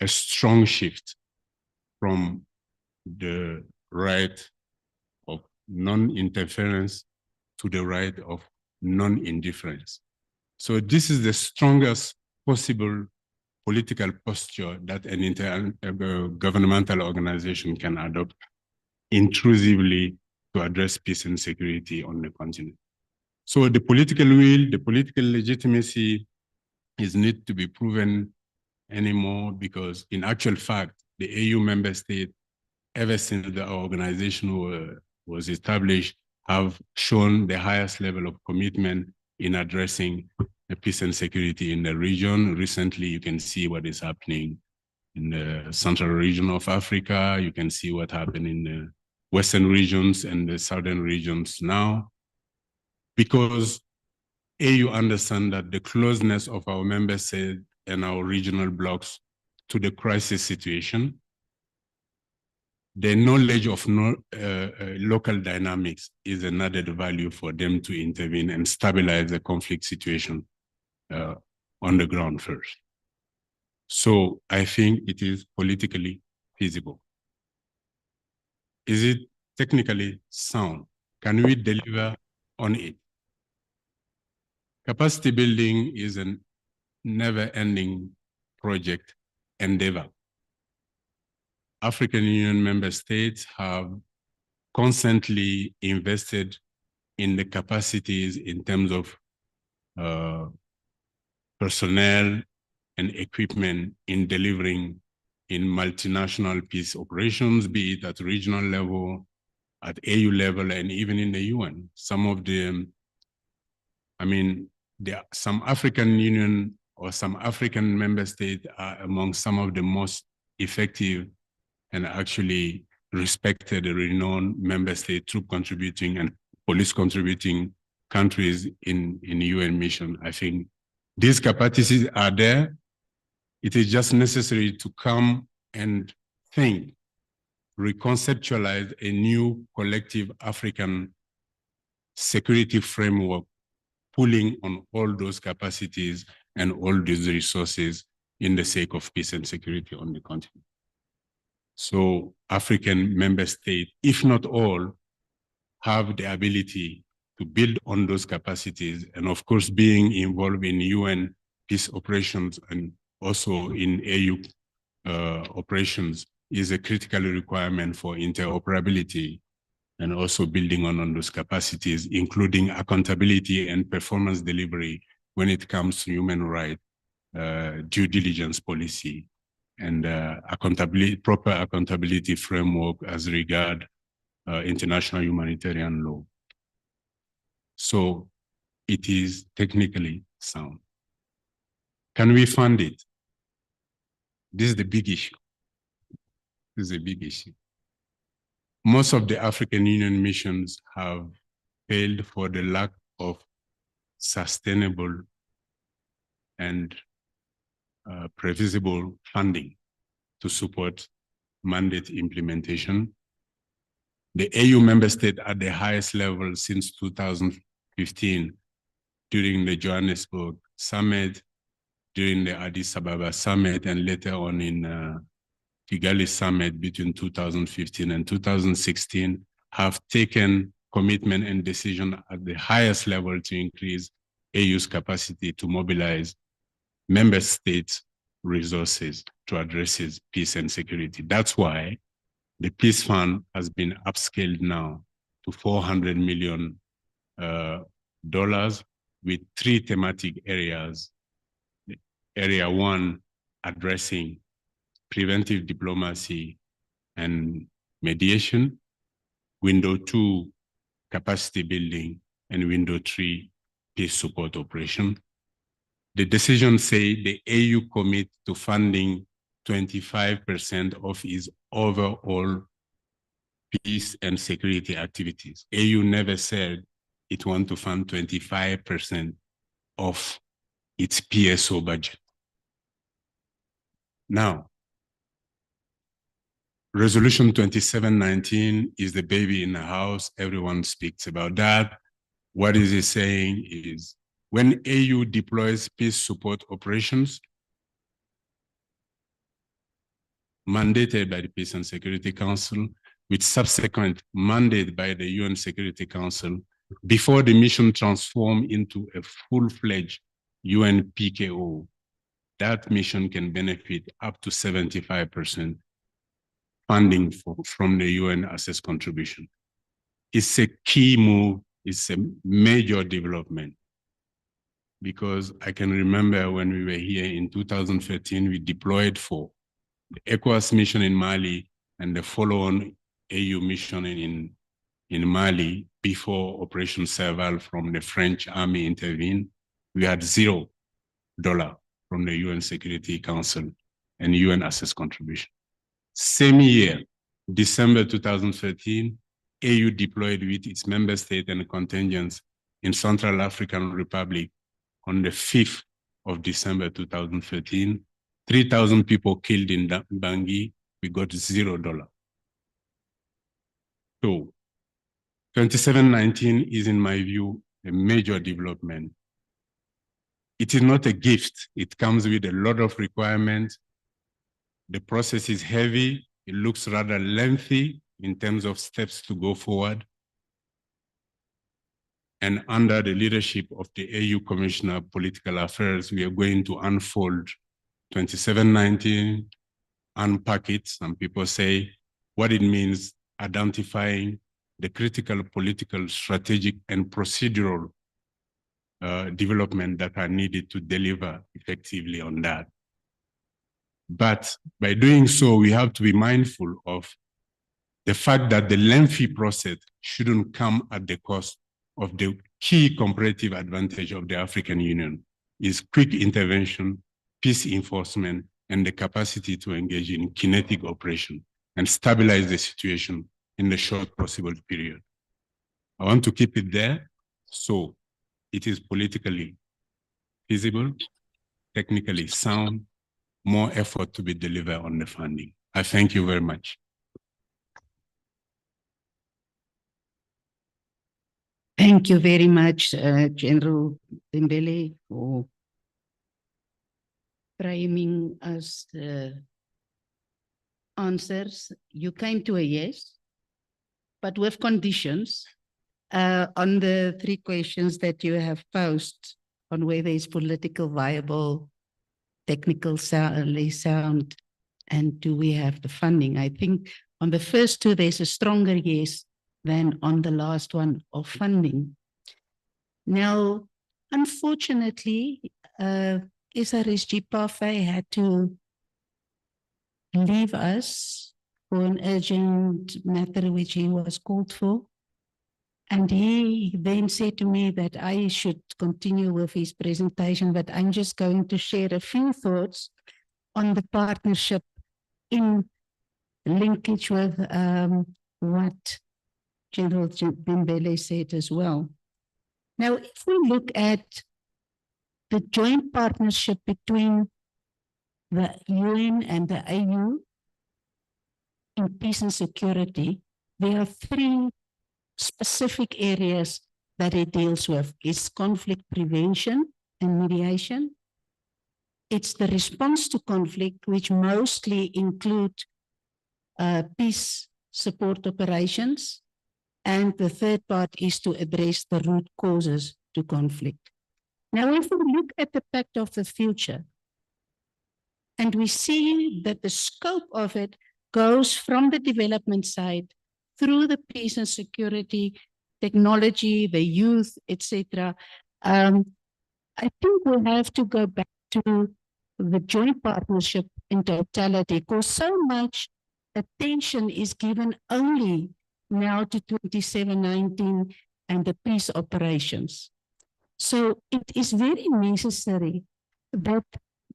Speaker 6: a strong shift from the right of non-interference to the right of non-indifference. So this is the strongest possible political posture that an inter-governmental organization can adopt intrusively to address peace and security on the continent. So the political will, the political legitimacy is need to be proven anymore, because in actual fact, the AU member state, ever since the organization was established, have shown the highest level of commitment in addressing the peace and security in the region. Recently, you can see what is happening in the central region of Africa. You can see what happened in the western regions and the southern regions now, because AU understand that the closeness of our member states and our regional blocs to the crisis situation, the knowledge of local dynamics is an added value for them to intervene and stabilize the conflict situation on the ground first. So I think it is politically feasible. Is it technically sound? Can we deliver on it? Capacity building is a never-ending project endeavor. African Union member states have constantly invested in the capacities in terms of personnel and equipment in delivering in multinational peace operations, be it at regional level, at AU level, and even in the UN. Some of them, some African Union or some African member states are among some of the most effective and actually respected, renowned member state troop contributing and police contributing countries in UN mission. I think these capacities are there. It is just necessary to come and think, reconceptualize a new collective African security framework, pulling on all those capacities and all these resources in the sake of peace and security on the continent. So African member states, if not all, have the ability to build on those capacities. And of course, being involved in UN peace operations and also in AU operations is a critical requirement for interoperability and also building on those capacities, including accountability and performance delivery when it comes to human rights, due diligence policy, and proper accountability framework as regard international humanitarian law. So it is technically sound. Can we fund it? This is the big issue. This is a big issue. Most of the African Union missions have failed for the lack of sustainable and previsible funding to support mandate implementation. The AU member state at the highest level since 2015, during the Johannesburg summit, during the Addis Ababa summit, and later on in Kigali summit between 2015 and 2016, have taken commitment and decision at the highest level to increase AU's capacity to mobilize member states' resources to address peace and security. That's why the Peace Fund has been upscaled now to $400 million with 3 thematic areas. Area 1, addressing preventive diplomacy and mediation. Window 2, capacity building. And window 3, peace support operation. The decisions say the AU commit to funding 25% of its overall peace and security activities. AU never said it wants to fund 25% of its PSO budget. Now, Resolution 2719 is the baby in the house. Everyone speaks about that. What is it saying is, when AU deploys peace support operations mandated by the Peace and Security Council, with subsequent mandate by the UN Security Council, before the mission transforms into a full-fledged UN PKO, that mission can benefit up to 75% funding from the UN assess contribution. It's a key move, it's a major development. Because I can remember when we were here in 2013, we deployed for the ECOWAS mission in Mali and the follow-on AU mission in Mali before Operation Serval from the French army intervened. We had $0 from the UN Security Council and UN assess contribution. Same year, December 2013, AU deployed with its member state and contingents in Central African Republic on the 5th of December 2013, 3,000 people killed in Bangui, we got $0. So 2719 is, in my view, a major development. It is not a gift. It comes with a lot of requirements. The process is heavy. It looks rather lengthy in terms of steps to go forward. And under the leadership of the AU Commissioner of Political Affairs, we are going to unfold 2719, unpack it. Some people say what it means, identifying the critical political, strategic, and procedural development that are needed to deliver effectively on that. But by doing so, we have to be mindful of the fact that the lengthy process shouldn't come at the cost of the key comparative advantage of the African Union, is quick intervention, peace enforcement, and the capacity to engage in kinetic operation and stabilize the situation in the short possible period. I want to keep it there so it is politically feasible, technically sound, more effort to be delivered on the funding. I thank you very much.
Speaker 2: Thank you very much, General Dembele, for framing us the answers. You came to a yes, but with conditions on the 3 questions that you have posed on whether it's political viable, technical sound, and do we have the funding. I think on the first 2, there's a stronger yes than on the last one of funding. Now, unfortunately, SRSG Parfait had to leave us for an urgent matter which he was called for. And he then said to me that I should continue with his presentation, but I'm just going to share a few thoughts on the partnership in linkage with what General Dembele said as well. Now, if we look at the joint partnership between the UN and the AU in peace and security, there are 3 specific areas that it deals with. It's conflict prevention and mediation. It's the response to conflict, which mostly include peace support operations. And the third part is to address the root causes to conflict. Now, if we look at the Pact of the Future, and we see that the scope of it goes from the development side through the peace and security, technology, the youth, etc. I think we have to go back to the joint partnership in totality, because so much attention is given only now to 2719 and the peace operations. So it is very necessary that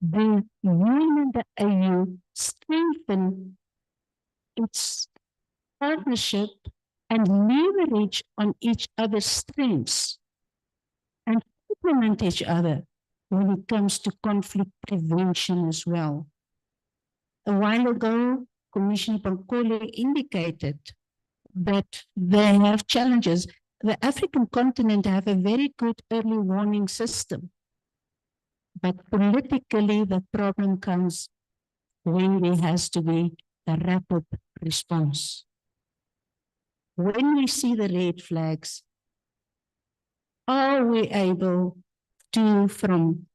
Speaker 2: the UN and the AU strengthen its partnership and leverage on each other's strengths and complement each other when it comes to conflict prevention as well. A while ago, Commissioner Pankole indicated that they have challenges. The African continent have a very good early warning system, but politically the problem comes when there has to be a rapid response. When we see the red flags, are we able to, from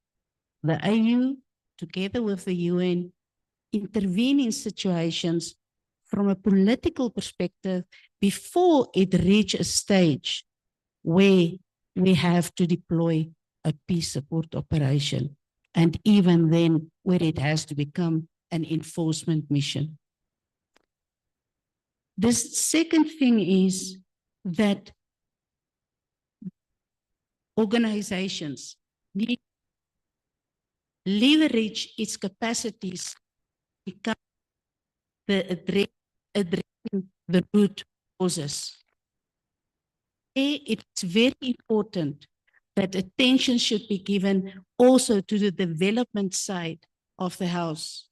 Speaker 2: the AU together with the UN, intervene in situations from a political perspective before it reaches a stage where we have to deploy a peace support operation, and even then where it has to become an enforcement mission. The second thing is that organizations need to leverage its capacities to become addressing the root causes. It's very important that attention should be given also to the development side of the house.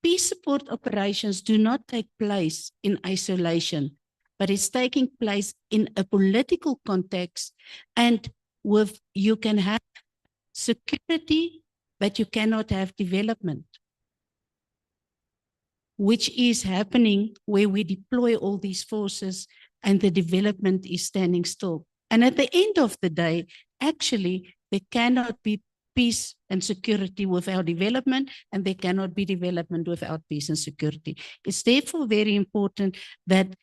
Speaker 2: Peace support operations do not take place in isolation, but it's taking place in a political context, and you can have security, but you cannot have development, which is happening where we deploy all these forces and the development is standing still. And at the end of the day, actually, there cannot be peace and security without development, and there cannot be development without peace and security. It's therefore very important that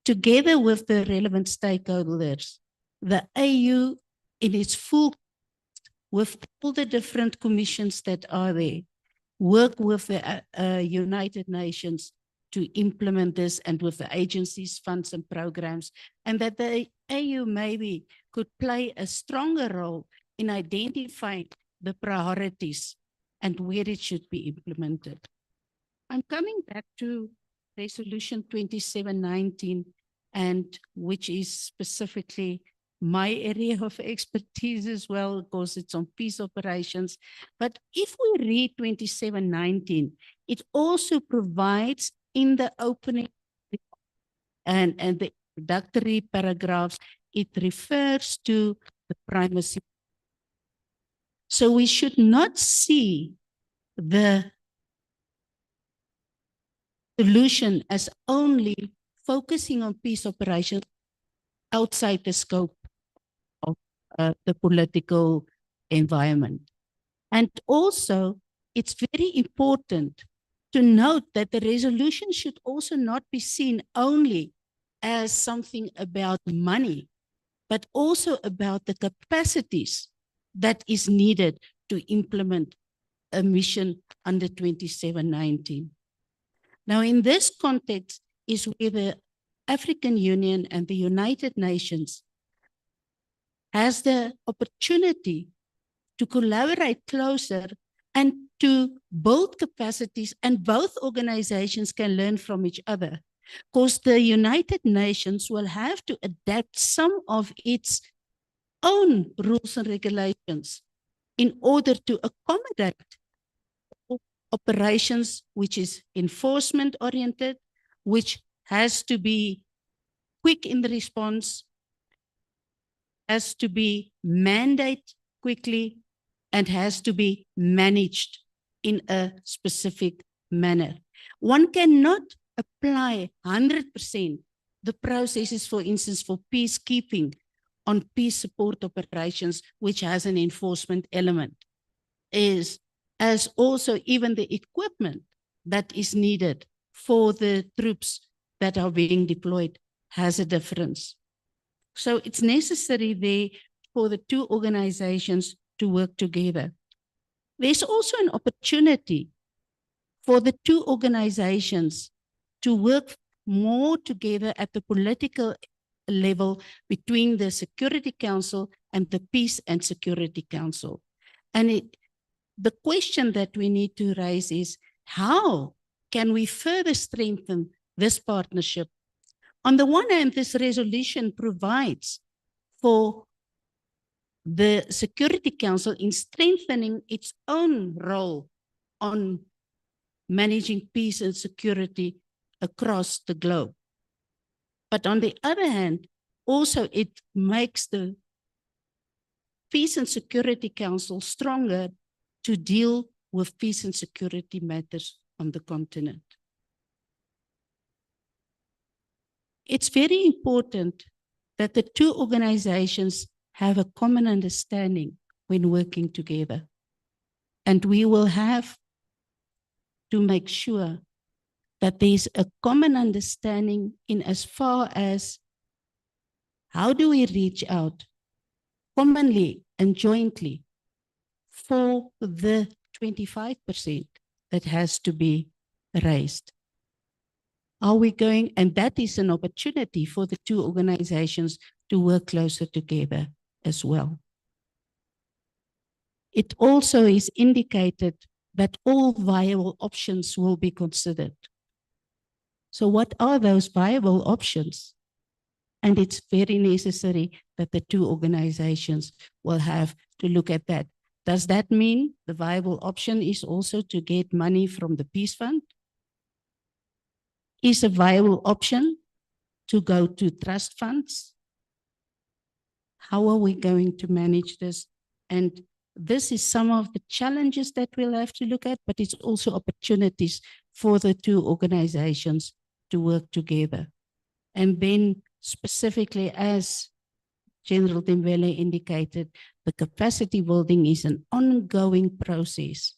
Speaker 2: together with the relevant stakeholders, the AU in its full, with all the different commissions that are there, work with the United Nations to implement this, and with the agencies, funds and programs, and that the AU maybe could play a stronger role in identifying the priorities and where it should be implemented. I'm coming back to Resolution 2719, and which is specifically my area of expertise as well, because it's on peace operations. But if we read 2719, it also provides in the opening and the introductory paragraphs, it refers to the primacy. So we should not see the solution as only focusing on peace operations outside the scope of the political environment. And also, it's very important to note that the resolution should also not be seen only as something about money, but also about the capacities that is needed to implement a mission under 2719. Now, in this context is where the African Union and the United Nations has the opportunity to collaborate closer and to build capacities, and both organizations can learn from each other, because the United Nations will have to adapt some of its own rules and regulations in order to accommodate operations which is enforcement oriented, which has to be quick in the response, has to be mandated quickly, and has to be managed in a specific manner. One cannot apply 100% the processes, for instance, for peacekeeping on peace support operations, which has an enforcement element, as also even the equipment that is needed for the troops that are being deployed has a difference. So it's necessary there for the two organizations to work together. There's also an opportunity for the two organizations to work more together at the political level between the Security Council and the Peace and Security Council. And the question that we need to raise is, how can we further strengthen this partnership? On the one hand, this resolution provides for the Security Council in strengthening its own role on managing peace and security across the globe. But on the other hand, also it makes the Peace and Security Council stronger to deal with peace and security matters on the continent. It's very important that the two organizations have a common understanding when working together. And we will have to make sure that there's a common understanding in as far as how do we reach out commonly and jointly for the 25% that has to be raised. Are we going, and that is an opportunity for the two organizations to work closer together as well. It also is indicated that all viable options will be considered. So what are those viable options? And it's very necessary that the two organizations will have to look at that. Does that mean the viable option is also to get money from the Peace Fund? Is a viable option to go to trust funds? How are we going to manage this? And this is some of the challenges that we'll have to look at, but it's also opportunities for the two organizations to work together. And then specifically, as General Dembele indicated, the capacity building is an ongoing process.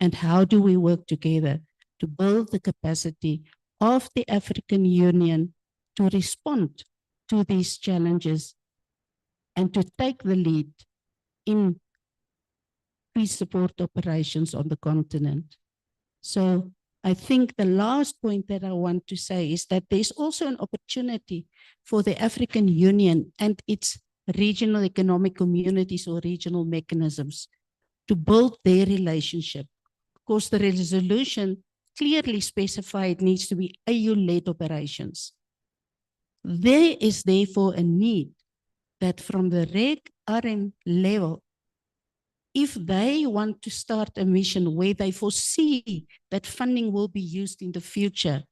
Speaker 2: And how do we work together to build the capacity of the African Union to respond to these challenges and to take the lead in peace support operations on the continent? So I think the last point that I want to say is that there's also an opportunity for the African Union and its regional economic communities or regional mechanisms to build their relationship. Of course, the resolution clearly specified needs to be AU-led operations. There is therefore a need that from the REG-RM level, if they want to start a mission where they foresee that funding will be used in the future,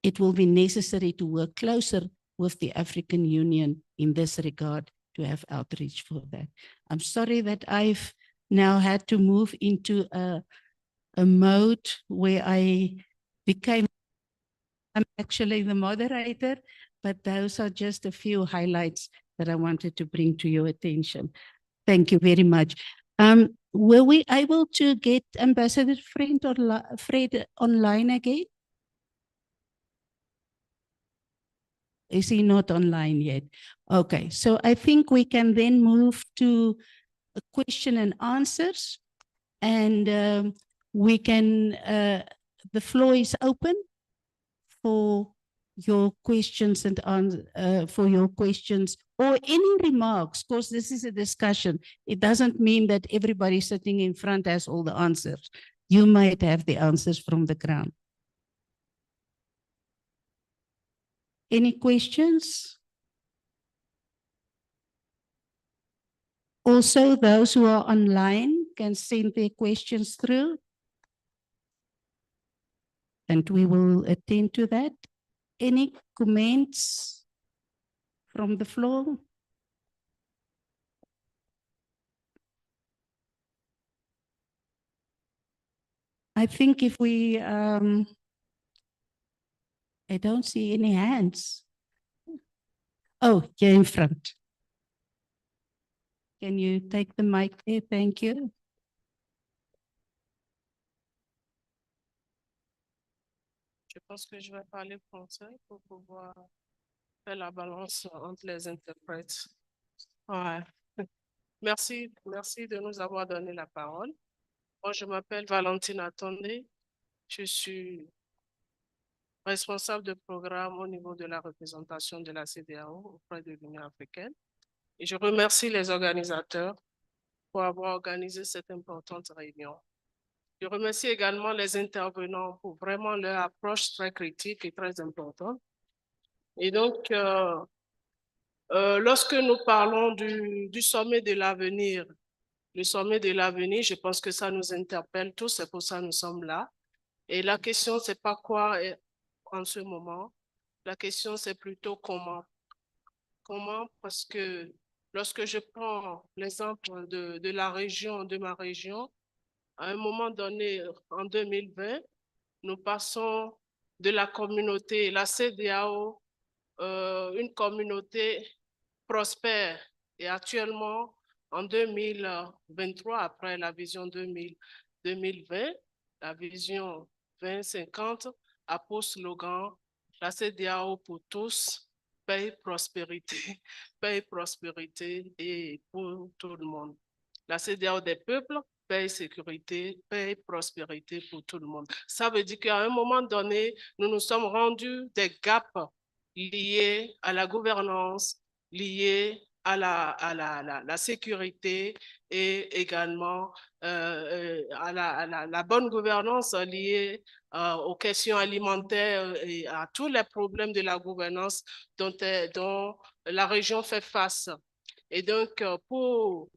Speaker 2: it will be necessary to work closer with the African Union in this regard to have outreach for that. I'm sorry that I've now had to move into a mode where I'm actually the moderator, but those are just a few highlights that I wanted to bring to your attention. Thank you very much. Were we able to get Ambassador Fred online again? Is he not online yet? Okay, so I think we can then move to a question and answers, and we can, the floor is open for your questions and for your questions or any remarks, because this is a discussion. It doesn't mean that everybody sitting in front has all the answers. You might have the answers from the ground. Any questions? Also, those who are online can send their questions through, and we will attend to that. Any comments from the floor? I think if we, I don't see any hands. Oh, here in front. Can you take the mic there? Thank you.
Speaker 7: Je pense que je vais parler français pour pouvoir faire la balance entre les interprètes. Ouais. Merci de nous avoir donné la parole. Moi, je m'appelle Valentine Attendé. Je suis responsable de programme au niveau de la représentation de la CEDEAO auprès de l'Union africaine. Et je remercie les organisateurs pour avoir organisé cette importante réunion. Je remercie également les intervenants pour vraiment leur approche très critique et très importante. Et donc, lorsque nous parlons du sommet de l'avenir, le sommet de l'avenir, je pense que ça nous interpelle tous, c'est pour ça que nous sommes là. Et la question, c'est pas quoi en ce moment, la question, c'est plutôt comment. Comment, parce que lorsque je prends l'exemple de la région, de ma région, à un moment donné, en 2020, nous passons de la communauté, la CEDEAO, une communauté prospère. Et actuellement, en 2023, après la vision 2020, la vision 2050 a pour slogan la CEDEAO pour tous, paix, prospérité, paix, prospérité et pour tout le monde. La CEDEAO des peuples, paix, sécurité, paix, prospérité pour tout le monde. Ça veut dire qu'à un moment donné, nous nous sommes rendus des gaps liés à la gouvernance, liés à la sécurité et également à la bonne gouvernance liée aux questions alimentaires et à tous les problèmes de la gouvernance dont la région fait face. Et donc, pour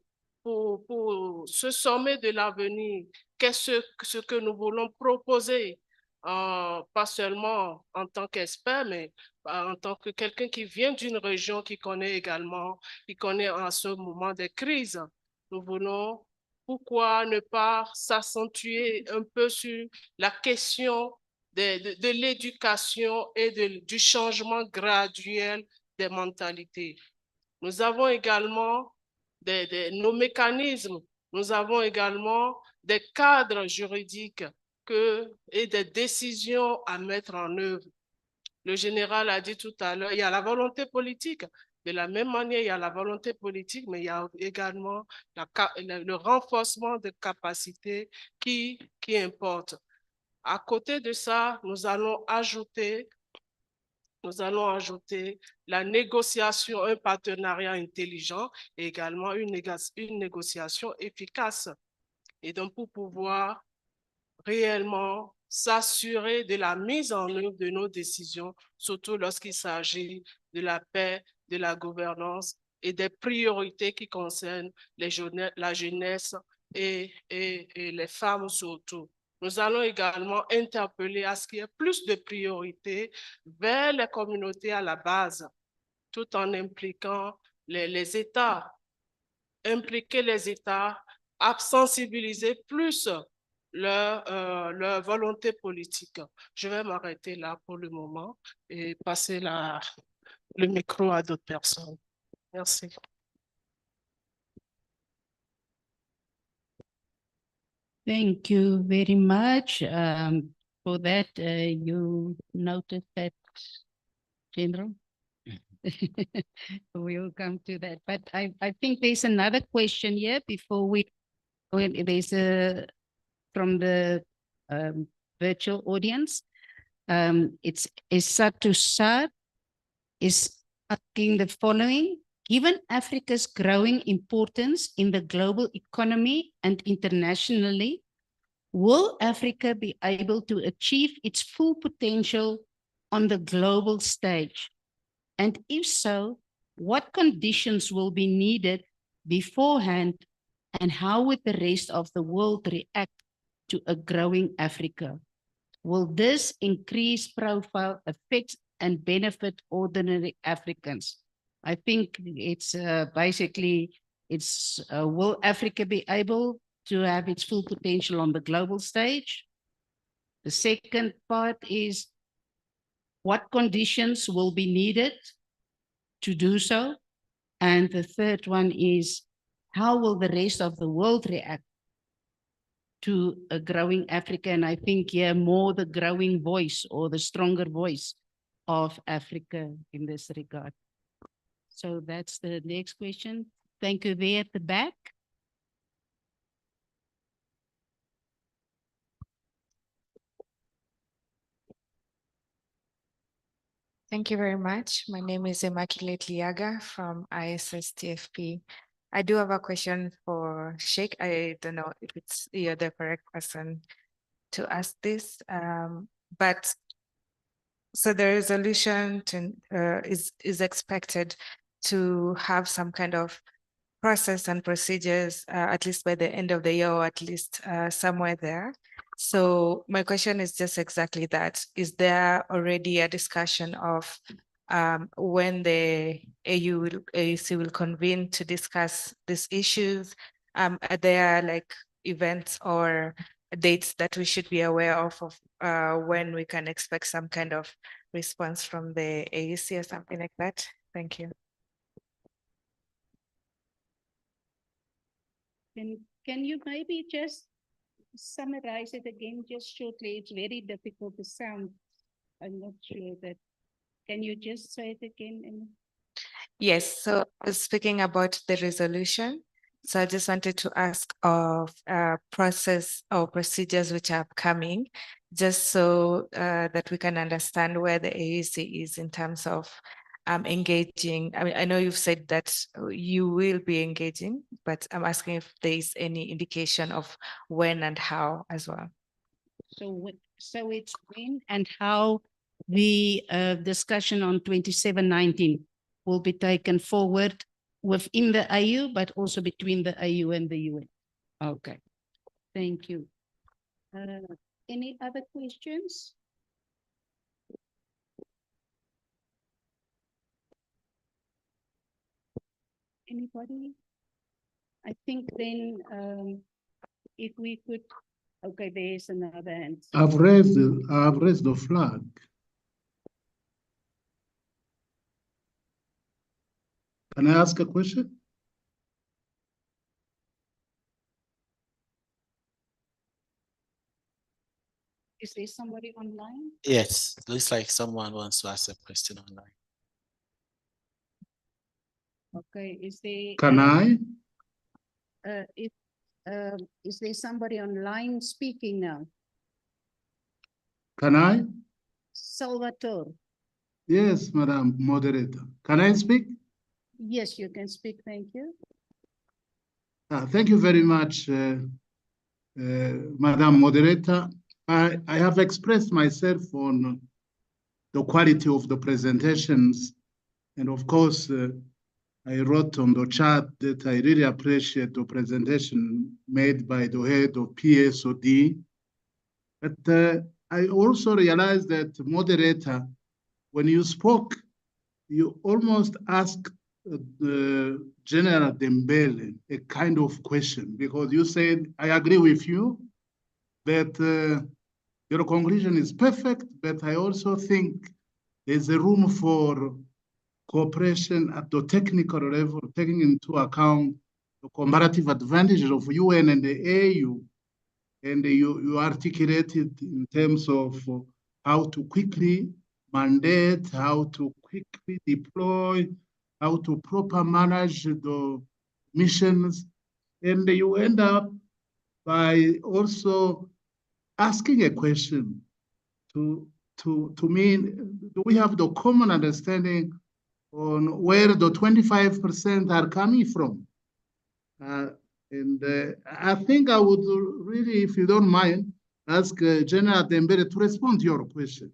Speaker 7: ce sommet de l'avenir, qu'est-ce que nous voulons proposer, pas seulement en tant qu'expert, mais en tant que quelqu'un qui vient d'une région qui connaît également, qui connaît en ce moment des crises. Nous voulons, pourquoi ne pas s'accentuer un peu sur la question de l'éducation et du changement graduel des mentalités. Nous avons également nos mécanismes, nous avons également des cadres juridiques et des décisions à mettre en œuvre. Le général a dit tout à l'heure, il y a la volonté politique. De la même manière, il y a la volonté politique, mais il y a également le renforcement de capacités qui importe. À côté de ça, nous allons ajouter la négociation, un partenariat intelligent et également une négociation efficace. Et donc, pour pouvoir réellement s'assurer de la mise en œuvre de nos décisions, surtout lorsqu'il s'agit de la paix, de la gouvernance et des priorités qui concernent la jeunesse et les femmes surtout. Nous allons également interpeller à ce qu'il y ait plus de priorités vers les communautés à la base, tout en impliquant les États, impliquer les États, à sensibiliser plus leur volonté politique. Je vais m'arrêter là pour le moment et passer le micro à d'autres personnes. Merci.
Speaker 2: Thank you very much for that. You noted that, General. We'll come to that. But I think there's another question here before there's from the virtual audience. It's Satu Sad is asking the following. Given Africa's growing importance in the global economy and internationally, will Africa be able to achieve its full potential on the global stage? And if so, what conditions will be needed beforehand, and how would the rest of the world react to a growing Africa? Will this increased profile affect and benefit ordinary Africans? I think it's basically, will Africa be able to have its full potential on the global stage? The second part is, what conditions will be needed to do so? And the third one is, how will the rest of the world react to a growing Africa? And I think, yeah, more the growing voice or the stronger voice of Africa in this regard. So that's the next question. Thank you. There at the back.
Speaker 8: Thank you very much. My name is Immaculate Liaga from ISSTFP. I do have a question for Sheikh. I don't know if you're the correct person to ask this, but so the resolution is expected to have some kind of process and procedures, at least by the end of the year, or at least somewhere there. So my question is just exactly that. Is there already a discussion of when the AUC will convene to discuss these issues? Are there like events or dates that we should be aware of when we can expect some kind of response from the AUC or something like that? Thank you.
Speaker 2: Can you maybe just summarize it again just shortly? It's very difficult to sound. I'm not sure that. Can you just say it again?
Speaker 8: Yes, so I was speaking about the resolution. So I just wanted to ask of process or procedures which are coming, just so that we can understand where the AUC is in terms of engaging. I mean, I know you've said that you will be engaging, but I'm asking if there is any indication of when and how as well.
Speaker 2: So it's when and how the discussion on 2719 will be taken forward within the AU, but also between the AU and the UN. Okay, thank you. Any other questions? Anybody? I think then if we could, okay, there's another hand.
Speaker 9: I've raised the flag. Can I ask a question?
Speaker 2: Is there somebody online?
Speaker 10: Yes, looks like someone wants to ask a question online.
Speaker 2: Okay, is there?
Speaker 9: Can I?
Speaker 2: Is there somebody online speaking now?
Speaker 9: Can I?
Speaker 2: Salvatore.
Speaker 9: Yes, Madam Moderator. Can I speak?
Speaker 2: Yes, you can speak. Thank you.
Speaker 9: Thank you very much, Madam Moderator. I have expressed myself on the quality of the presentations. And of course, I wrote on the chat that I really appreciate the presentation made by the head of PSOD. But I also realized that, Moderator, when you spoke, you almost asked General Dembele a kind of question, because you said, I agree with you that your conclusion is perfect, but I also think there's a room for cooperation at the technical level, taking into account the comparative advantages of UN and the AU. And you articulated in terms of how to quickly mandate, how to quickly deploy, how to proper manage the missions. And you end up by also asking a question to me, do we have the common understanding on where the 25% are coming from? I think I would really, if you don't mind, ask General Dembele to respond to your question.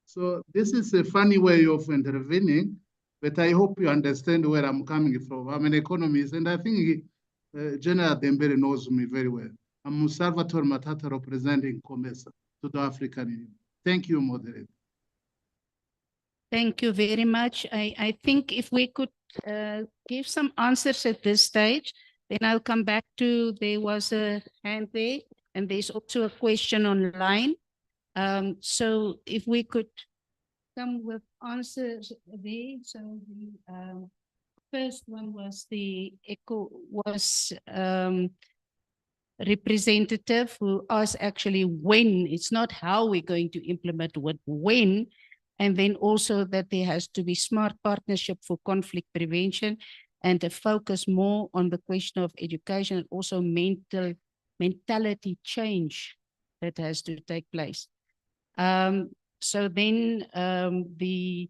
Speaker 9: So this is a funny way of intervening, but I hope you understand where I'm coming from. I'm an economist, and I think General Dembele knows me very well. I'm Salvatore Matata, representing COMESA to the African Union. Thank you, Moderator.
Speaker 2: Thank you very much. I think if we could give some answers at this stage, then I'll come back to, there was a hand there, and there's also a question online. So if we could come with answers there. So the first one was the representative who asked actually when, it's not how we're going to implement what, when, and then also that there has to be smart partnership for conflict prevention and a focus more on the question of education and also mentality change that has to take place. So then the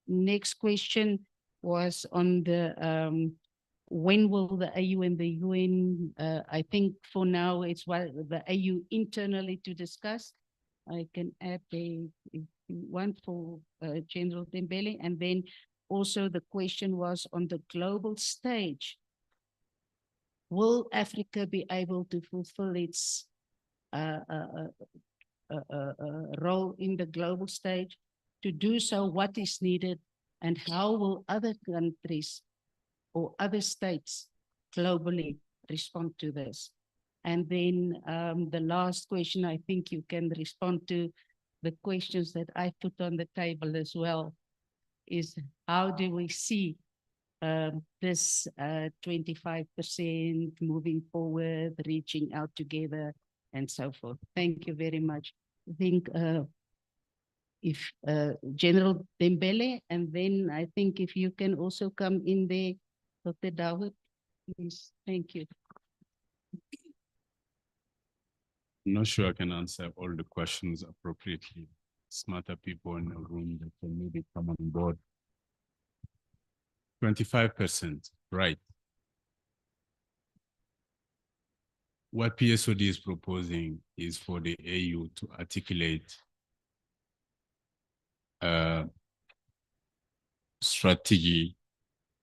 Speaker 2: next question was on the when will the AU and the UN, I think for now it's what the AU internally to discuss. I can add one for General Dembele, and then also the question was on the global stage. Will Africa be able to fulfill its role in the global stage? To do so, what is needed, and how will other countries or other states globally respond to this? And then the last question, I think you can respond to the questions that I put on the table as well, is how do we see this 25% moving forward, reaching out together, and so forth. Thank you very much. I think if General Dembele, and then I think if you can also come in there, Dr. Dawood, please. Thank you.
Speaker 6: I'm not sure I can answer all the questions appropriately. Smarter people in the room that can maybe come on board. 25%, right. What PSOD is proposing is for the AU to articulate a strategy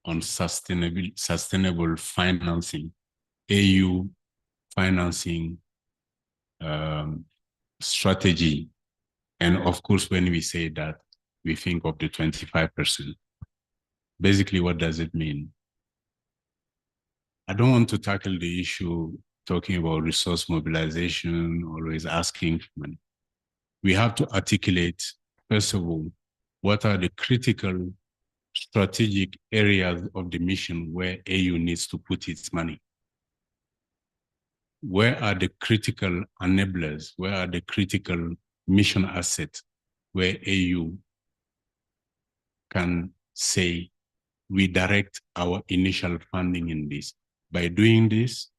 Speaker 6: on sustainable financing, AU financing strategy. And of course, when we say that, we think of the 25%. Basically, what does it mean? I don't want to tackle the issue talking about resource mobilization, always asking for money. We have to articulate, first of all, what are the critical strategic areas of the mission where AU needs to put its money? Where are the critical enablers? Where are the critical mission assets where AU can say, we direct our initial funding in this? By doing this,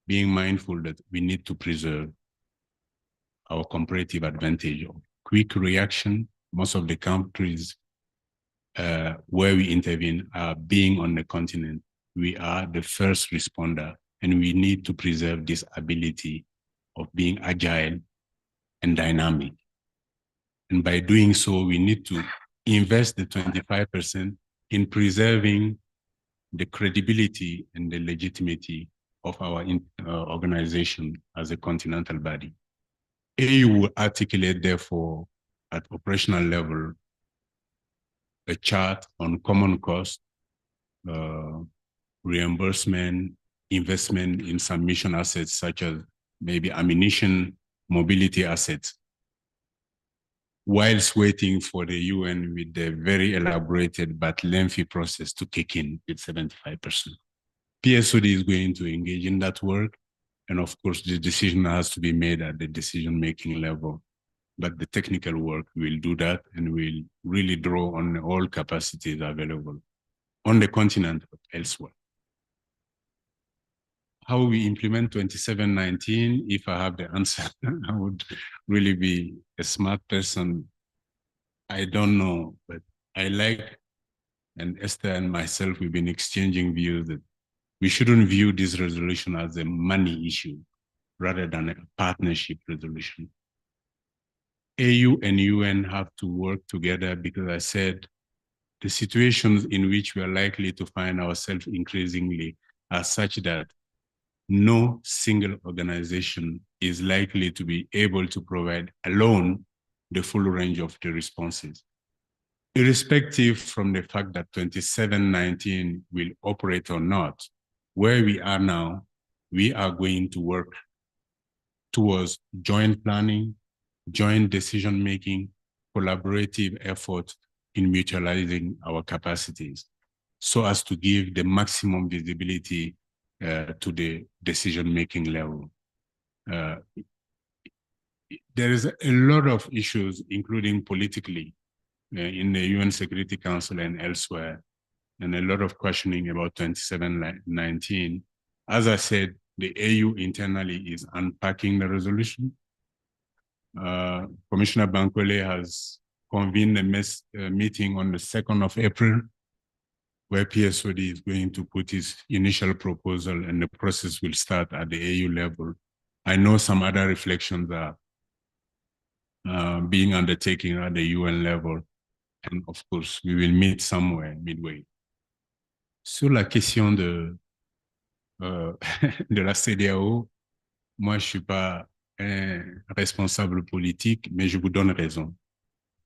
Speaker 6: being mindful that we need to preserve our comparative advantage of quick reaction. Most of the countries where we intervene are being on the continent. We are the first responder, and we need to preserve this ability of being agile and dynamic. And by doing so, we need to invest the 25% in preserving the credibility and the legitimacy of our organization as a continental body. AU will articulate, therefore, at operational level, a chart on common cost, reimbursement, investment in some mission assets, such as maybe ammunition, mobility assets, whilst waiting for the UN with the very elaborated but lengthy process to kick in with 75%. PSOD is going to engage in that work. And of course, the decision has to be made at the decision-making level. But the technical work will do that, and will really draw on all capacities available on the continent but elsewhere. How we implement 2719, if I have the answer, I would really be a smart person. I don't know, but I like, and Esther and myself, we've been exchanging views that we shouldn't view this resolution as a money issue rather than a partnership resolution. AU and UN have to work together, because I said the situations in which we are likely to find ourselves increasingly are such that no single organization is likely to be able to provide alone the full range of the responses. Irrespective from the fact that 2719 will operate or not, where we are now, we are going to work towards joint planning, joint decision-making, collaborative effort in mutualizing our capacities, so as to give the maximum visibility to the decision-making level. There is a lot of issues, including politically, in the UN Security Council and elsewhere, and a lot of questioning about 2719. As I said, the AU internally is unpacking the resolution. Commissioner Bankwele has convened a meeting on the 2nd of April, where PSOD is going to put his initial proposal, and the process will start at the AU level. I know some other reflections are being undertaken at the UN level, and of course, we will meet somewhere midway. Sur la question de la CEDEAO, moi, je ne suis pas un responsable politique, mais je vous donne raison. Au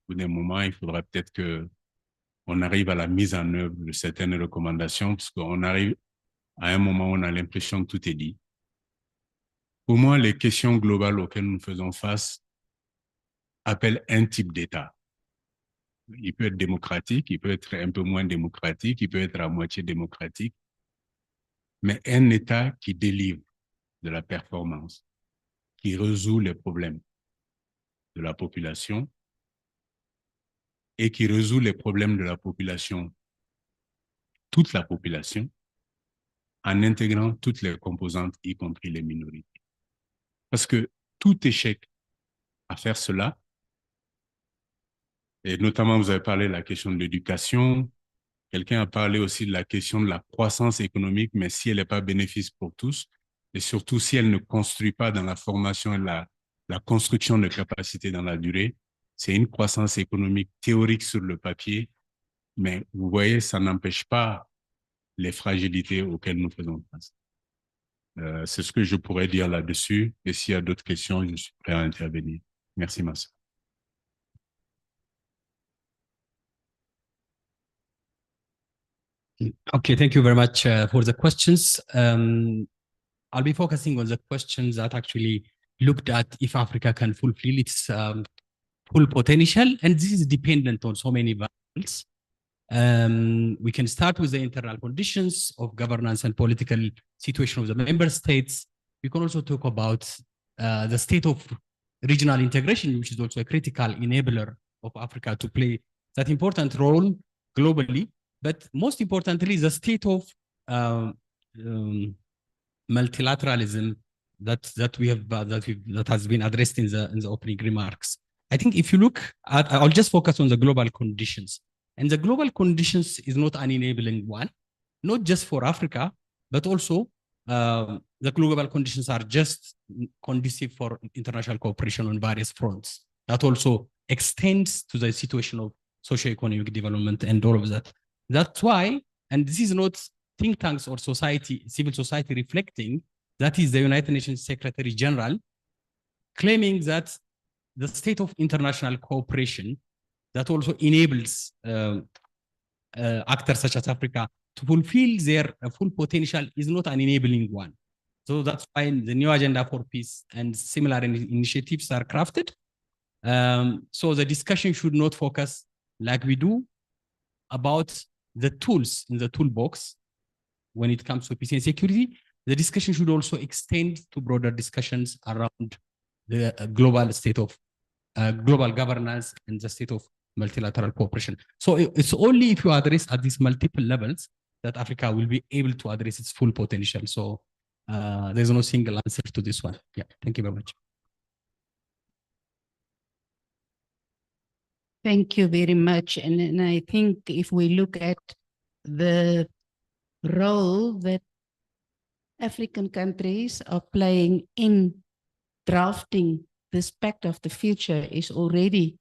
Speaker 6: bout d'un moment, il faudra peut-être qu'on arrive à la mise en œuvre de certaines recommandations, parce qu'on arrive à un moment où on a l'impression que tout est dit. Pour moi, les questions globales auxquelles nous faisons face appellent un type d'État. Il peut être démocratique, il peut être un peu moins démocratique, il peut être à moitié démocratique, mais un État qui délivre de la performance, qui résout les problèmes de la population et qui résout les problèmes de la population, toute la population, en intégrant toutes les composantes, y compris les minorités. Parce que tout échec à faire cela, et notamment vous avez parlé de la question de l'éducation, quelqu'un a parlé aussi de la question de la croissance économique, mais si elle n'est pas bénéfice pour tous, et surtout si elle ne construit pas dans la formation et la construction de capacités dans la durée, c'est une croissance économique théorique sur le papier, mais vous voyez, ça n'empêche pas les fragilités auxquelles nous faisons face. C'est ce que je pourrais dire là-dessus, et s'il y a d'autres questions, je suis prêt à intervenir. Merci, ma soeur.
Speaker 4: Okay, thank you very much for the questions. I'll be focusing on the questions that actually looked at if Africa can fulfill its full potential, and this is dependent on so many variables. We can start with the internal conditions of governance and political situation of the member states. We can also talk about the state of regional integration, which is also a critical enabler of Africa to play that important role globally. But most importantly, the state of multilateralism that has been addressed in the opening remarks. I think if you look at, I'll just focus on the global conditions. And the global conditions is not an enabling one, not just for Africa, but also the global conditions are just conducive for international cooperation on various fronts. That also extends to the situation of socio-economic development and all of that. That's why, and this is not think tanks or society, civil society reflecting, that is the United Nations Secretary General claiming that the state of international cooperation that also enables actors such as Africa to fulfill their full potential is not an enabling one. So that's why the new agenda for peace and similar initiatives are crafted. So the discussion should not focus like we do about the tools in the toolbox when it comes to peace and security. The discussion should also extend to broader discussions around the global state of global governance and the state of multilateral cooperation. So it's only if you address at these multiple levels that Africa will be able to address its full potential. So there's no single answer to this one. Yeah, thank you very much.
Speaker 2: Thank you very much. And I think if we look at the role that African countries are playing in drafting this Pact of the Future is already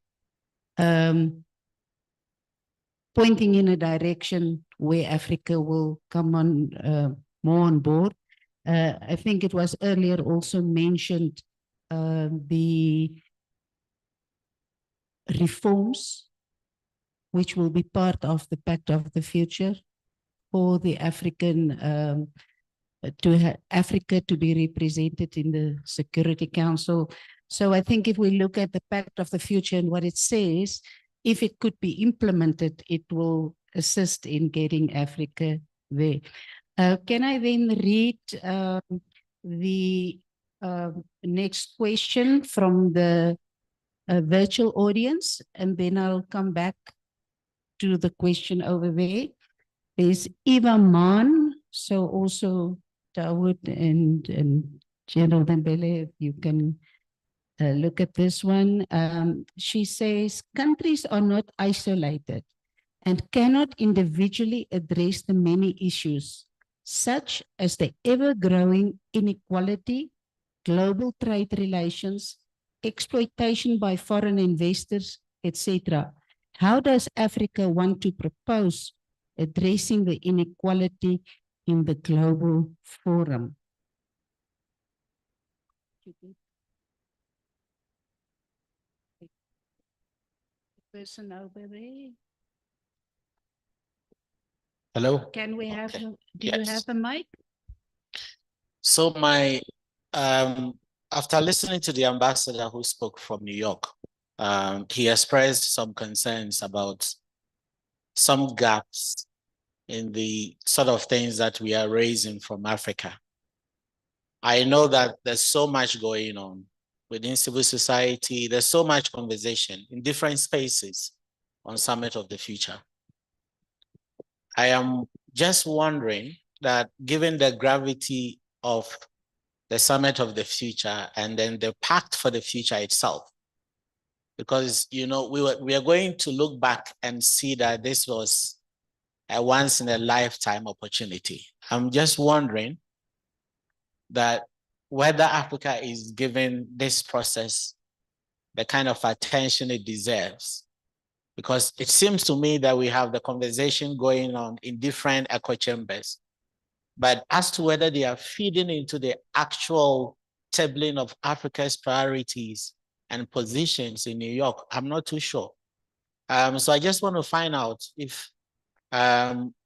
Speaker 2: pointing in a direction where Africa will come on more on board. I think it was earlier also mentioned the reforms which will be part of the Pact of the Future for the African Africa to be represented in the Security Council. So I think if we look at the Pact of the Future and what it says, if it could be implemented, it will assist in getting Africa there. Can I then read the next question from the virtual audience, and then I'll come back to the question over there. There's Eva Mann, so also Dawood and General Dembele, if you can look at this one. She says, countries are not isolated and cannot individually address the many issues, such as the ever-growing inequality, global trade relations, exploitation by foreign investors, etc. How does Africa want to propose addressing the inequality in the global forum? Person over there.
Speaker 10: Hello.
Speaker 2: Can we have, do
Speaker 10: Yes.
Speaker 2: you have a mic?
Speaker 10: So after listening to the ambassador who spoke from New York, he expressed some concerns about some gaps in the sort of things that we are raising from Africa. I know that there's so much going on within civil society. There's so much conversation in different spaces on Summit of the Future. I am just wondering that given the gravity of the Summit of the Future and then the Pact for the Future itself, because we are going to look back and see that this was a once in a lifetime opportunity. I'm just wondering that whether Africa is giving this process the kind of attention it deserves, because it seems to me that we have the conversation going on in different echo chambers, but as to whether they are feeding into the actual tabling of Africa's priorities and positions in New York, I'm not too sure. So I just want to find out if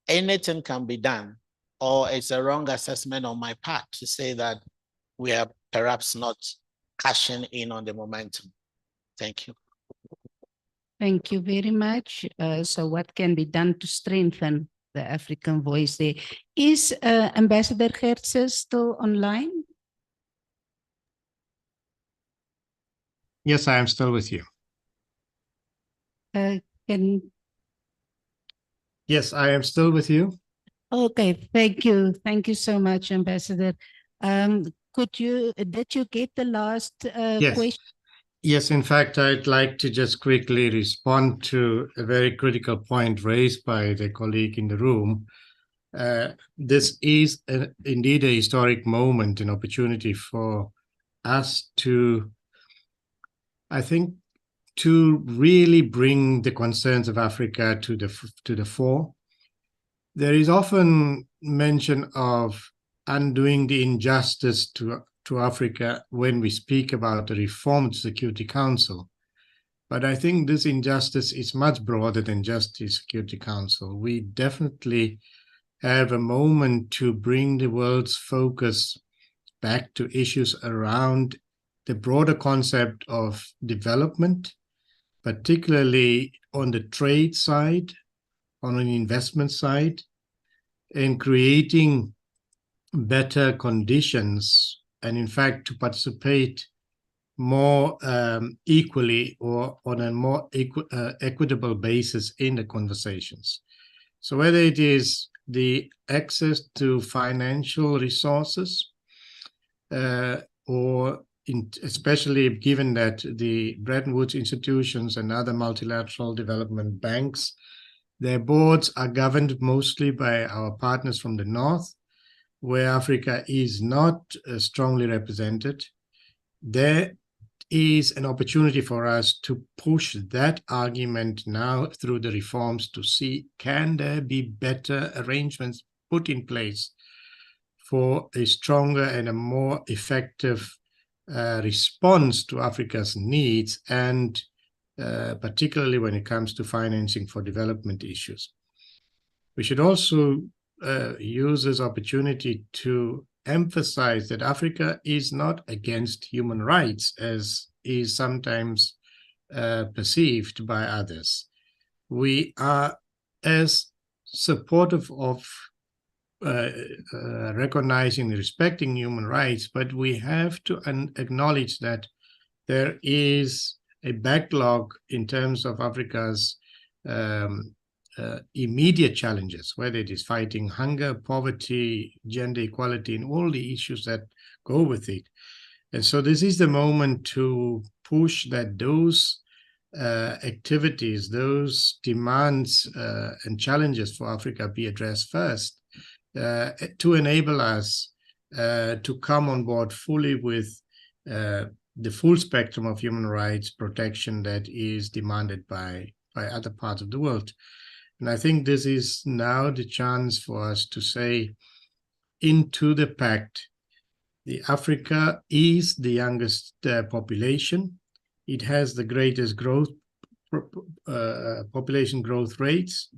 Speaker 10: anything can be done, or it's a wrong assessment on my part to say that we are perhaps not cashing in on the momentum. Thank you.
Speaker 2: Thank you very much. So what can be done to strengthen the African voice there? Is Ambassador Gertse still online?
Speaker 3: Yes, I am still with you. Yes, I am still with you.
Speaker 2: Okay, thank you. Thank you so much, Ambassador. Did you get the last
Speaker 3: Yes.
Speaker 2: question?
Speaker 3: Yes, in fact, I'd like to just quickly respond to a very critical point raised by the colleague in the room. This is indeed a historic moment, an opportunity for us to, I think, to really bring the concerns of Africa to the fore. There is often mention of undoing the injustice to Africa when we speak about the reformed Security Council. But I think this injustice is much broader than just the Security Council. We definitely have a moment to bring the world's focus back to issues around the broader concept of development, particularly on the trade side, on an investment side, and creating better conditions, and in fact to participate more equally or on a more equitable basis in the conversations. So whether it is the access to financial resources, or especially given that the Bretton Woods institutions and other multilateral development banks, their boards are governed mostly by our partners from the North, where Africa is not strongly represented. There is an opportunity for us to push that argument now through the reforms to see, can there be better arrangements put in place for a stronger and a more effective response to Africa's needs, and particularly when it comes to financing for development issues. We should also use this opportunity to emphasize that Africa is not against human rights, as is sometimes perceived by others. We are as supportive of recognizing and respecting human rights, but we have to acknowledge that there is a backlog in terms of Africa's immediate challenges, whether it is fighting hunger, poverty, gender equality, and all the issues that go with it. And so this is the moment to push that those activities, those demands and challenges for Africa be addressed first, to enable us to come on board fully with the full spectrum of human rights protection that is demanded by other parts of the world. And I think this is now the chance for us to say, into the Pact, Africa is the youngest population. It has the greatest growth, population growth rates.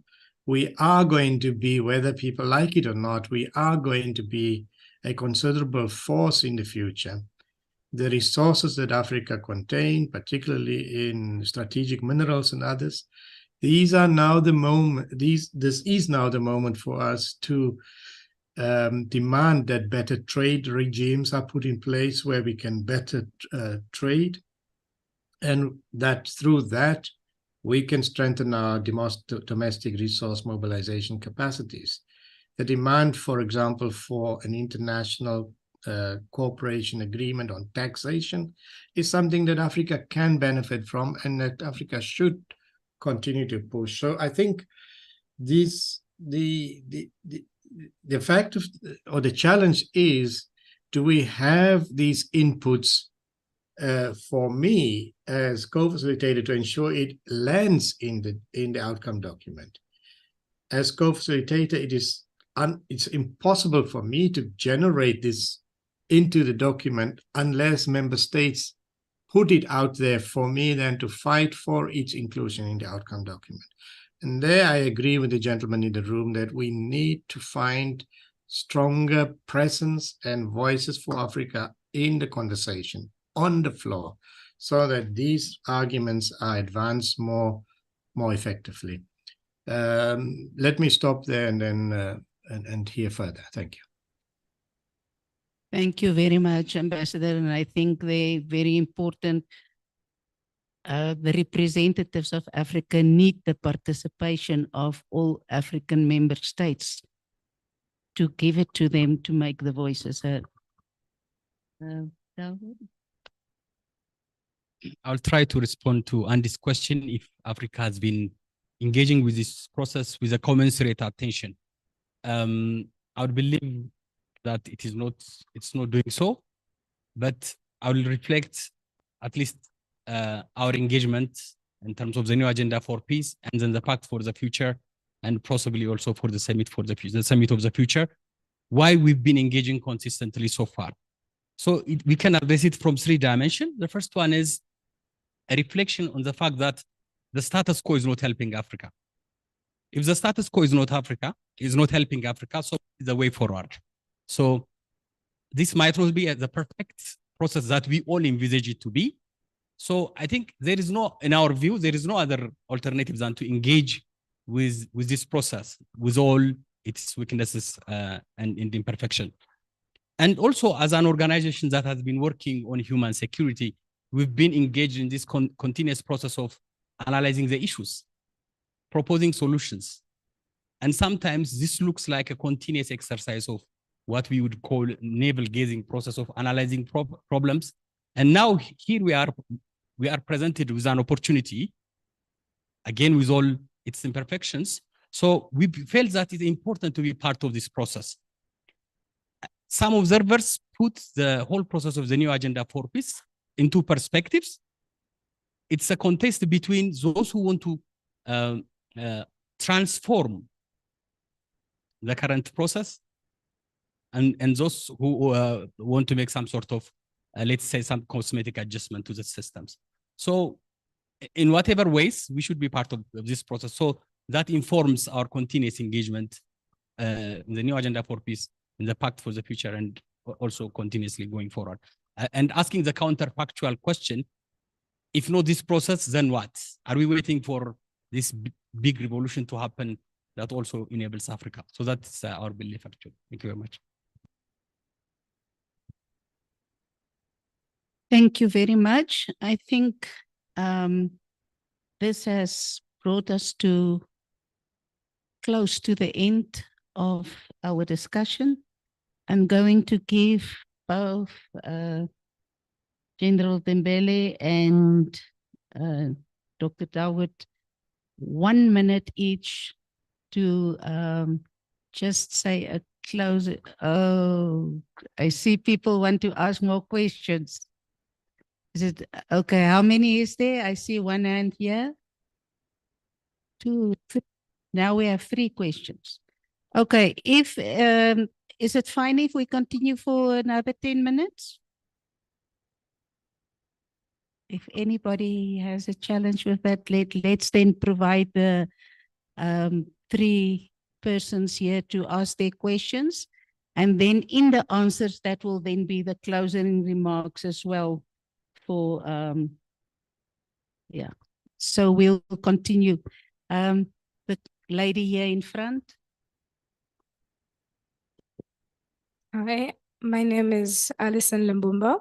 Speaker 3: We are going to be, whether people like it or not, we are going to be a considerable force in the future. the resources that Africa contains, particularly in strategic minerals and others. These are now the moment. This is now the moment for us to demand that better trade regimes are put in place where we can better trade, and that through that we can strengthen our domestic resource mobilization capacities. The demand, for example, for an international cooperation agreement on taxation is something that Africa can benefit from and that Africa should continue to push. So I think the fact of, or the challenge is, do we have these inputs for me as co-facilitator to ensure it lands in the outcome document? As co-facilitator, it's impossible for me to generate this into the document unless member states put it out there for me then to fight for its inclusion in the outcome document. And there I agree with the gentleman in the room that we need to find stronger presence and voices for Africa in the conversation on the floor so that these arguments are advanced more effectively. Let me stop there and then and hear further. Thank you.
Speaker 2: Thank you very much, Ambassador. And I think they're very important. The representatives of Africa need the participation of all African member states to give it to them to make the voices heard.
Speaker 4: I'll try to respond to Andy's question if Africa has been engaging with this process with a commensurate attention. I would believe that it's not doing so, but I will reflect at least our engagement in terms of the new agenda for peace and then the Pact for the future, and possibly also for the summit for the future, the summit of the future, why we've been engaging consistently so far. So we can address it from 3 dimensions. The first one is a reflection on the fact that the status quo is not helping Africa. If the status quo is not helping Africa, so the way forward. So this might not be the perfect process that we all envisage it to be. So I think there is no, in our view, there is no other alternative than to engage with this process, with all its weaknesses and imperfection. And also, as an organization that has been working on human security, we've been engaged in this continuous process of analyzing the issues, proposing solutions. And sometimes this looks like a continuous exercise of what we would call navel-gazing process of analyzing problems. And now here we are presented with an opportunity, again, with all its imperfections. So we felt that it's important to be part of this process. Some observers put the whole process of the new agenda for peace into perspectives. It's a contest between those who want to transform the current process and those who want to make some sort of, let's say, some cosmetic adjustment to the systems. So in whatever ways, we should be part of this process. So that informs our continuous engagement in the new agenda for peace, in the Pact for the future, and also continuously going forward. And asking the counterfactual question, if not this process, then what? Are we waiting for this big revolution to happen that also enables Africa? So that's our belief, actually. Thank you very much.
Speaker 2: Thank you very much. I think this has brought us to close to the end of our discussion. I'm going to give both General Dembele and Dr. Dawood 1 minute each to just say a close. Oh, I see people want to ask more questions. Is it okay? How many is there? I see 1 hand here. 2, 3. Now we have 3 questions. Okay, if is it fine if we continue for another 10 minutes? If anybody has a challenge with that, let's then provide the 3 persons here to ask their questions. And then in the answers, that will then be the closing remarks as well for, yeah. So we'll continue. The lady here in front.
Speaker 11: Hi, my name is Alison Lembumba,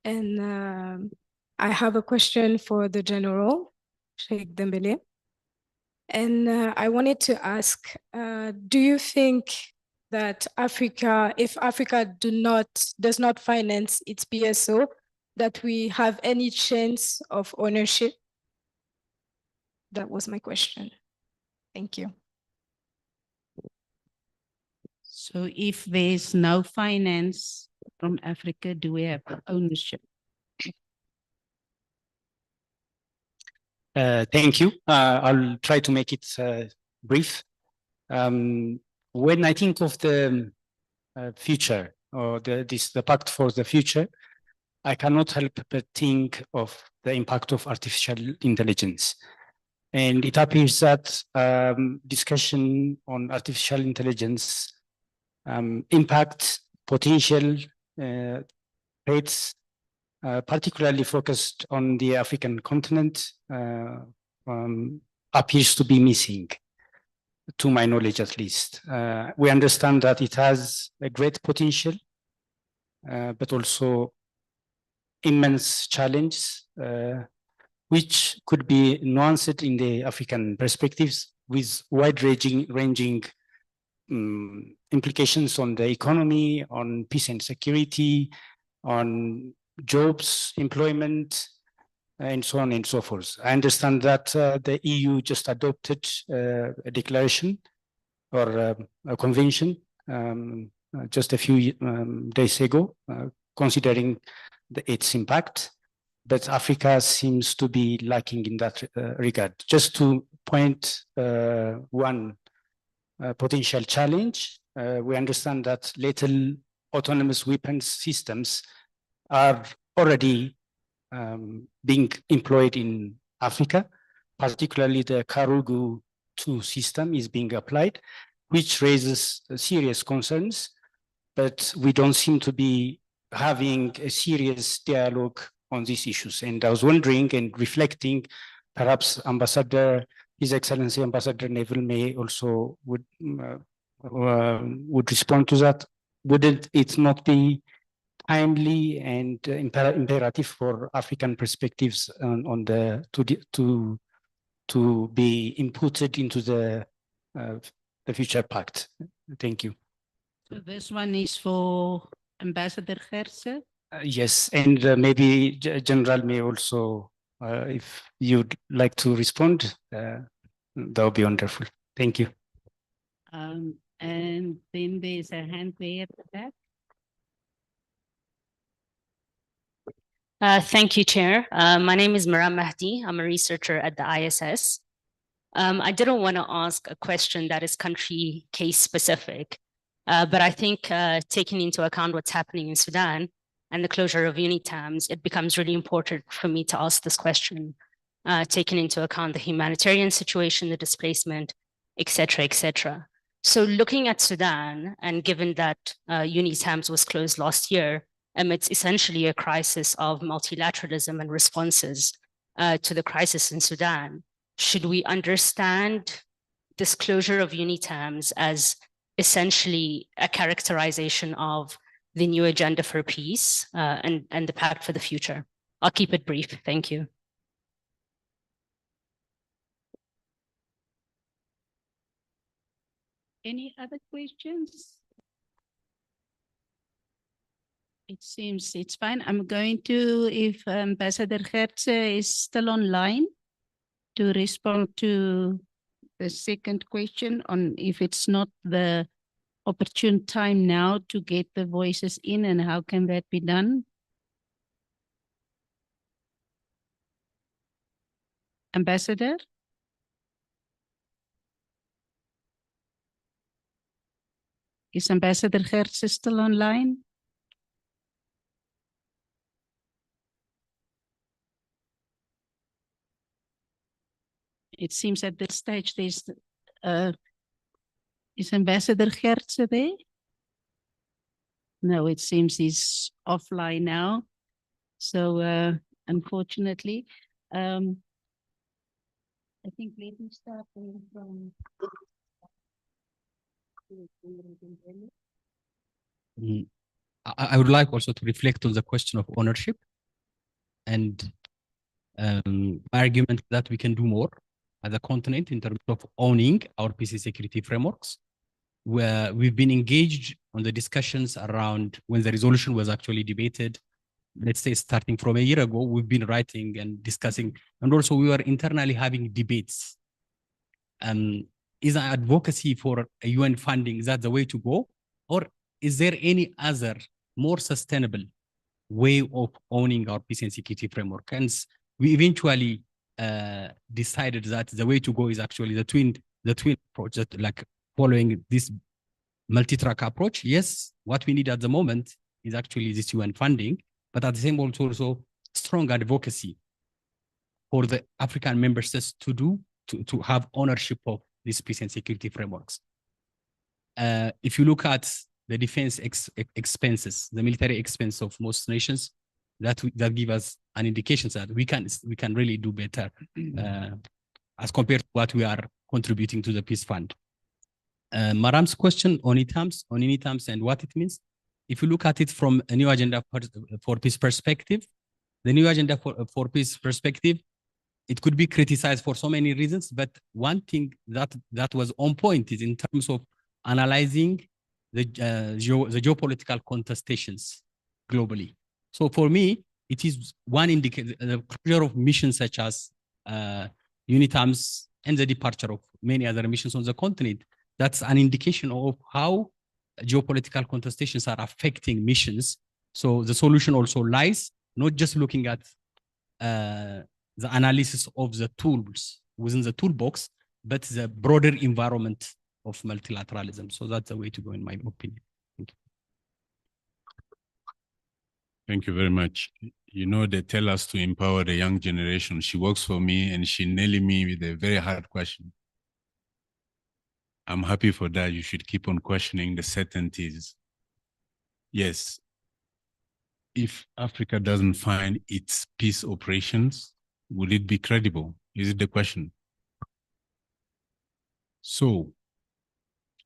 Speaker 11: and I have a question for the General, Sheikh Dembele. And I wanted to ask, do you think that Africa, if Africa does not finance its PSO, that we have any chance of ownership? That was my question. Thank you.
Speaker 2: So if there's no finance from Africa, do we have ownership?
Speaker 12: Thank you. I'll try to make it brief. When I think of the future or the Pact for the Future, I cannot help but think of the impact of artificial intelligence. And it appears that discussion on artificial intelligence impact potential threats, particularly focused on the African continent, appears to be missing, to my knowledge at least. We understand that it has a great potential, but also immense challenges, which could be nuanced in the African perspectives with wide-ranging implications on the economy, on peace and security, on jobs, employment, and so on and so forth. I understand that the EU just adopted a declaration or a convention just a few days ago, considering its impact, but Africa seems to be lacking in that regard. Just to point one potential challenge, we understand that lethal autonomous weapons systems are already being employed in Africa, particularly the Karugu 2 system is being applied, which raises serious concerns, but we don't seem to be having a serious dialogue on these issues. And I was wondering and reflecting, perhaps His Excellency Ambassador Neville may also would respond to that. Wouldn't it not be timely and imperative for African perspectives on the to be inputted into the future pact? Thank you.
Speaker 2: So this one is for Ambassador Gerse.
Speaker 12: Yes, and maybe General may also, if you'd like to respond, that would be wonderful. Thank you.
Speaker 2: And then there's a hand there at the back.
Speaker 13: Thank you, Chair. My name is Maram Mahdi. I'm a researcher at the ISS. I didn't want to ask a question that is country case specific, but I think taking into account what's happening in Sudan and the closure of UNITAMs, it becomes really important for me to ask this question, taking into account the humanitarian situation, the displacement, et cetera, et cetera. So looking at Sudan, and given that UNITAMs was closed last year, amidst essentially a crisis of multilateralism and responses to the crisis in Sudan, should we understand this closure of UNITAMs as essentially a characterization of the new agenda for peace and the Pact for the Future? I'll keep it brief. Thank you.
Speaker 2: Any other questions? It seems it's fine. I'm going to, if Ambassador Gerse is still online, to respond to the second question on if it's not the opportune time now to get the voices in and how can that be done? Ambassador? Is Ambassador Gerse still online? It seems at this stage there's, is Ambassador Gerse there? No, it seems he's offline now. So unfortunately, I think let me start from.
Speaker 4: I would like also to reflect on the question of ownership and my argument that we can do more as a continent in terms of owning our peace and security frameworks, where we've been engaged on the discussions around when the resolution was actually debated. Let's say starting from a year ago, we've been writing and discussing, and also we were internally having debates. Is advocacy for a UN funding, is that the way to go? Or is there any other more sustainable way of owning our peace and security framework? And we eventually decided that the way to go is actually the twin approach, that like following this multi-track approach. Yes, what we need at the moment is actually this UN funding, but at the same time also strong advocacy for the African member states to have ownership of these peace and security frameworks. If you look at the defense expenses, the military expense of most nations, that give us an indication that we can really do better as compared to what we are contributing to the peace fund. Maram's question on INITAMS and what it means. If you look at it from a new agenda for peace perspective, the new agenda for peace perspective, it could be criticized for so many reasons, but one thing that was on point is in terms of analyzing the geopolitical contestations globally. So for me, it is one indicator, the closure of missions such as UNITAMS and the departure of many other missions on the continent. That's an indication of how geopolitical contestations are affecting missions. So the solution also lies not just looking at the analysis of the tools within the toolbox, but the broader environment of multilateralism. So that's the way to go, in my opinion. Thank you.
Speaker 6: Thank you very much. You know, they tell us to empower the young generation. She works for me and she nailing me with a very hard question. I'm happy for that. You should keep on questioning the certainties. Yes, if Africa doesn't find its peace operations, will it be credible? Is it the question? So,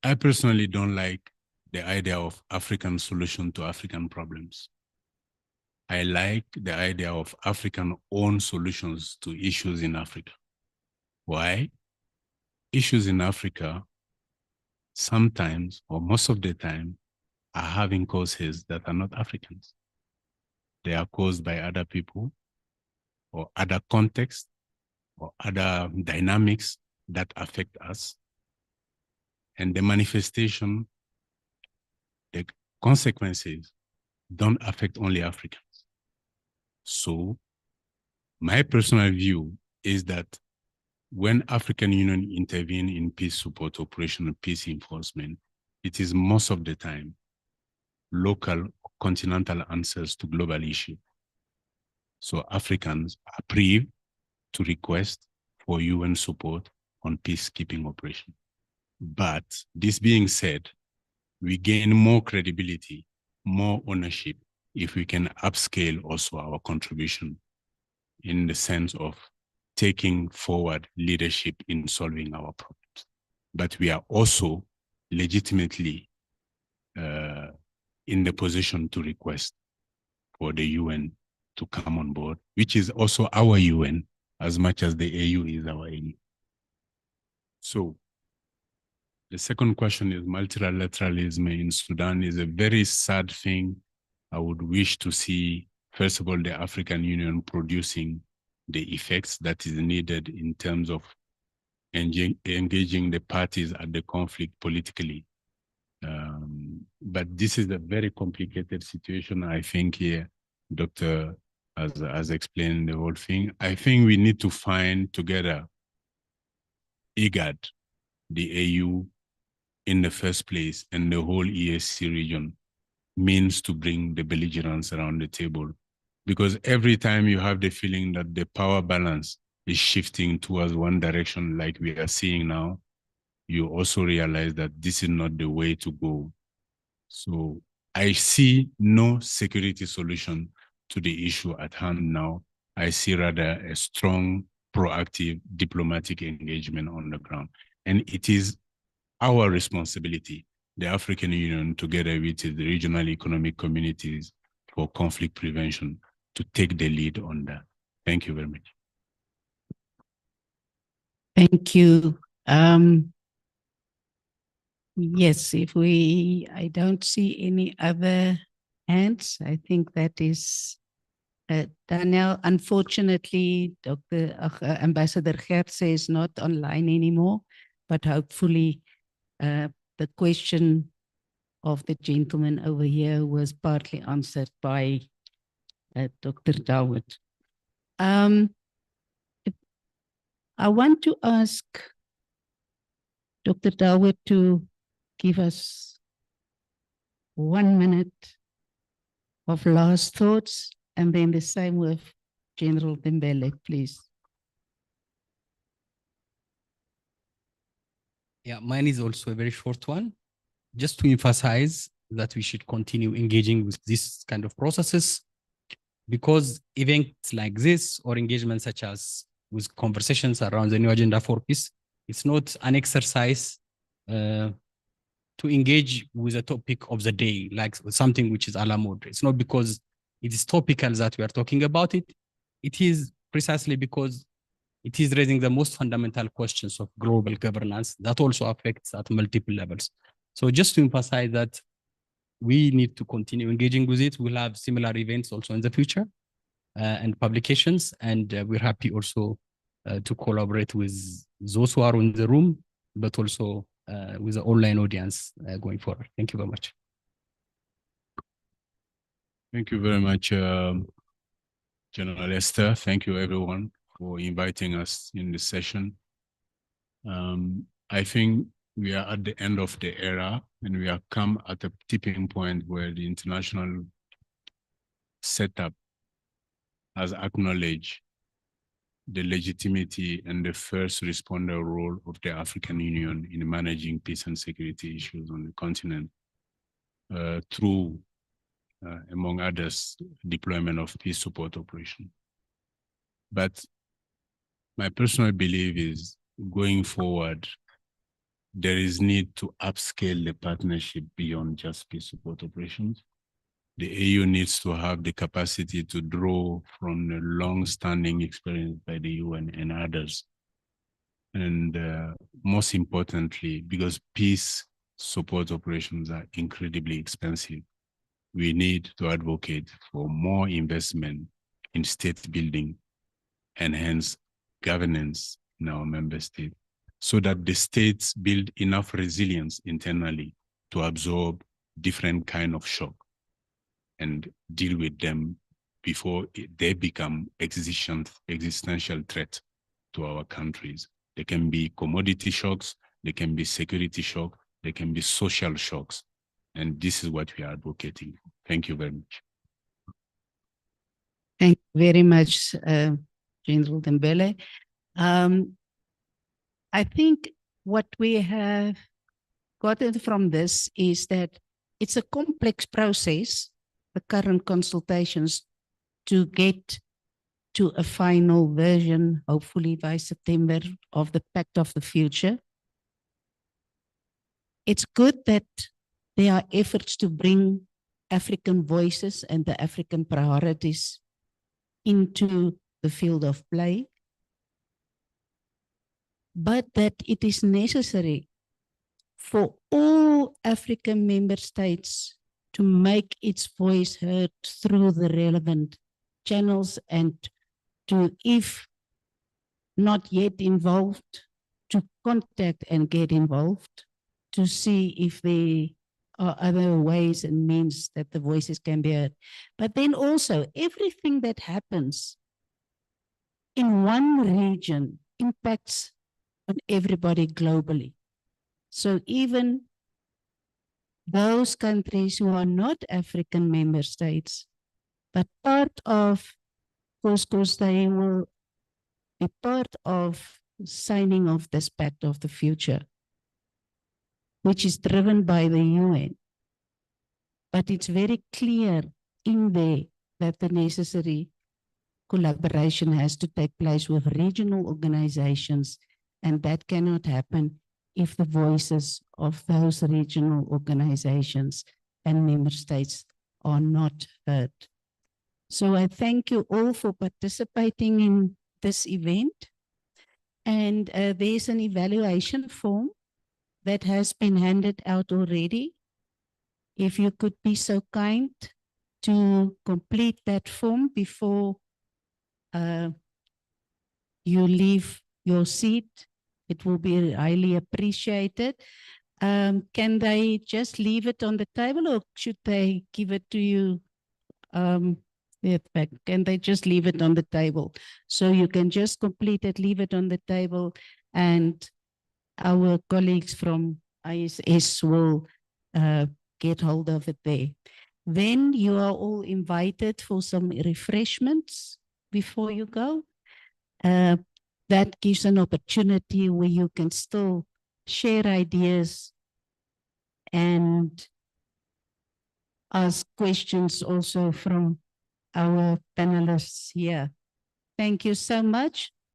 Speaker 6: I personally don't like the idea of African solution to African problems. I like the idea of African-owned solutions to issues in Africa. Why? Issues in Africa sometimes, or most of the time, are having causes that are not Africans. They are caused by other people or other contexts or other dynamics that affect us. And the manifestation, the consequences don't affect only Africans. So my personal view is that when African Union intervene in peace support operation and peace enforcement, it is most of the time local continental answers to global issues. So Africans are free to request for UN support on peacekeeping operation. But this being said, we gain more credibility, more ownership if we can upscale also our contribution in the sense of taking forward leadership in solving our problems. But we are also legitimately in the position to request for the UN to come on board, which is also our UN as much as the AU is our AU. So the second question is multilateralism in Sudan is a very sad thing. I would wish to see, first of all, the African Union producing the effects that is needed in terms of engaging the parties at the conflict politically. But this is a very complicated situation. I think here, Dr. has explained the whole thing. I think we need to find together IGAD, the AU in the first place, and the whole ESC region means to bring the belligerents around the table. Because every time you have the feeling that the power balance is shifting towards one direction like we are seeing now, you also realize that this is not the way to go. So I see no security solution to the issue at hand now. I see rather a strong, proactive diplomatic engagement on the ground. And it is our responsibility, the African Union, together with the regional economic communities for conflict prevention, to take the lead on that. Thank you very much.
Speaker 2: Thank you. Yes, I don't see any other hands. I think that is Daniel. Unfortunately, Ambassador Gertse is not online anymore, but hopefully the question of the gentleman over here was partly answered by Dr. Dawood. I want to ask Dr. Dawood to give us 1 minute of last thoughts, and then the same with General Dembele, please.
Speaker 4: Yeah, mine is also a very short one. Just to emphasize that we should continue engaging with this kind of processes, because events like this or engagements such as with conversations around the new agenda for peace, it's not an exercise to engage with a topic of the day, like something which is a la mode. It's not because it is topical that we are talking about it. It is precisely because it is raising the most fundamental questions of global governance that also affects at multiple levels. So just to emphasize that we need to continue engaging with it. We'll have similar events also in the future and publications, and we're happy also to collaborate with those who are in the room, but also with the online audience going forward. Thank you very much.
Speaker 6: Thank you very much, General Esther. Thank you everyone for inviting us in this session. I think we are at the end of the era, and we have come at a tipping point where the international setup has acknowledged the legitimacy and the first responder role of the African Union in managing peace and security issues on the continent through, among others, deployment of peace support operations. But my personal belief is, going forward, there is need to upscale the partnership beyond just peace support operations. The AU needs to have the capacity to draw from the long-standing experience by the UN and others. And most importantly, because peace support operations are incredibly expensive, we need to advocate for more investment in state building and hence governance in our member state, so that the states build enough resilience internally to absorb different kind of shock and deal with them before they become existential threat to our countries. They can be commodity shocks, they can be security shock, they can be social shocks. And this is what we are advocating. Thank you very much.
Speaker 2: Thank you very much, General Dembele. I think what we have gotten from this is that it's a complex process, the current consultations, to get to a final version, hopefully by September, of the Pact of the Future. It's good that there are efforts to bring African voices and the African priorities into the field of play, but that it is necessary for all African member states to make its voice heard through the relevant channels, and to, if not yet involved, to contact and get involved, to see if there are other ways and means that the voices can be heard. But then also, everything that happens in one region impacts on everybody globally. So even those countries who are not African member states, but part of, because they will be part of signing of this Pact of the Future, which is driven by the UN. but it's very clear in there that the necessary collaboration has to take place with regional organizations, and that cannot happen if the voices of those regional organizations and member states are not heard. So I thank you all for participating in this event. And there's an evaluation form that has been handed out already. If you could be so kind to complete that form before you leave your seat, it will be highly appreciated. Can they just leave it on the table, or should they give it to you? Can they just leave it on the table? So you can just complete it, leave it on the table, and our colleagues from ISS will get hold of it there. Then you are all invited for some refreshments before you go. That gives an opportunity where you can still share ideas and ask questions also from our panelists here. Thank you so much.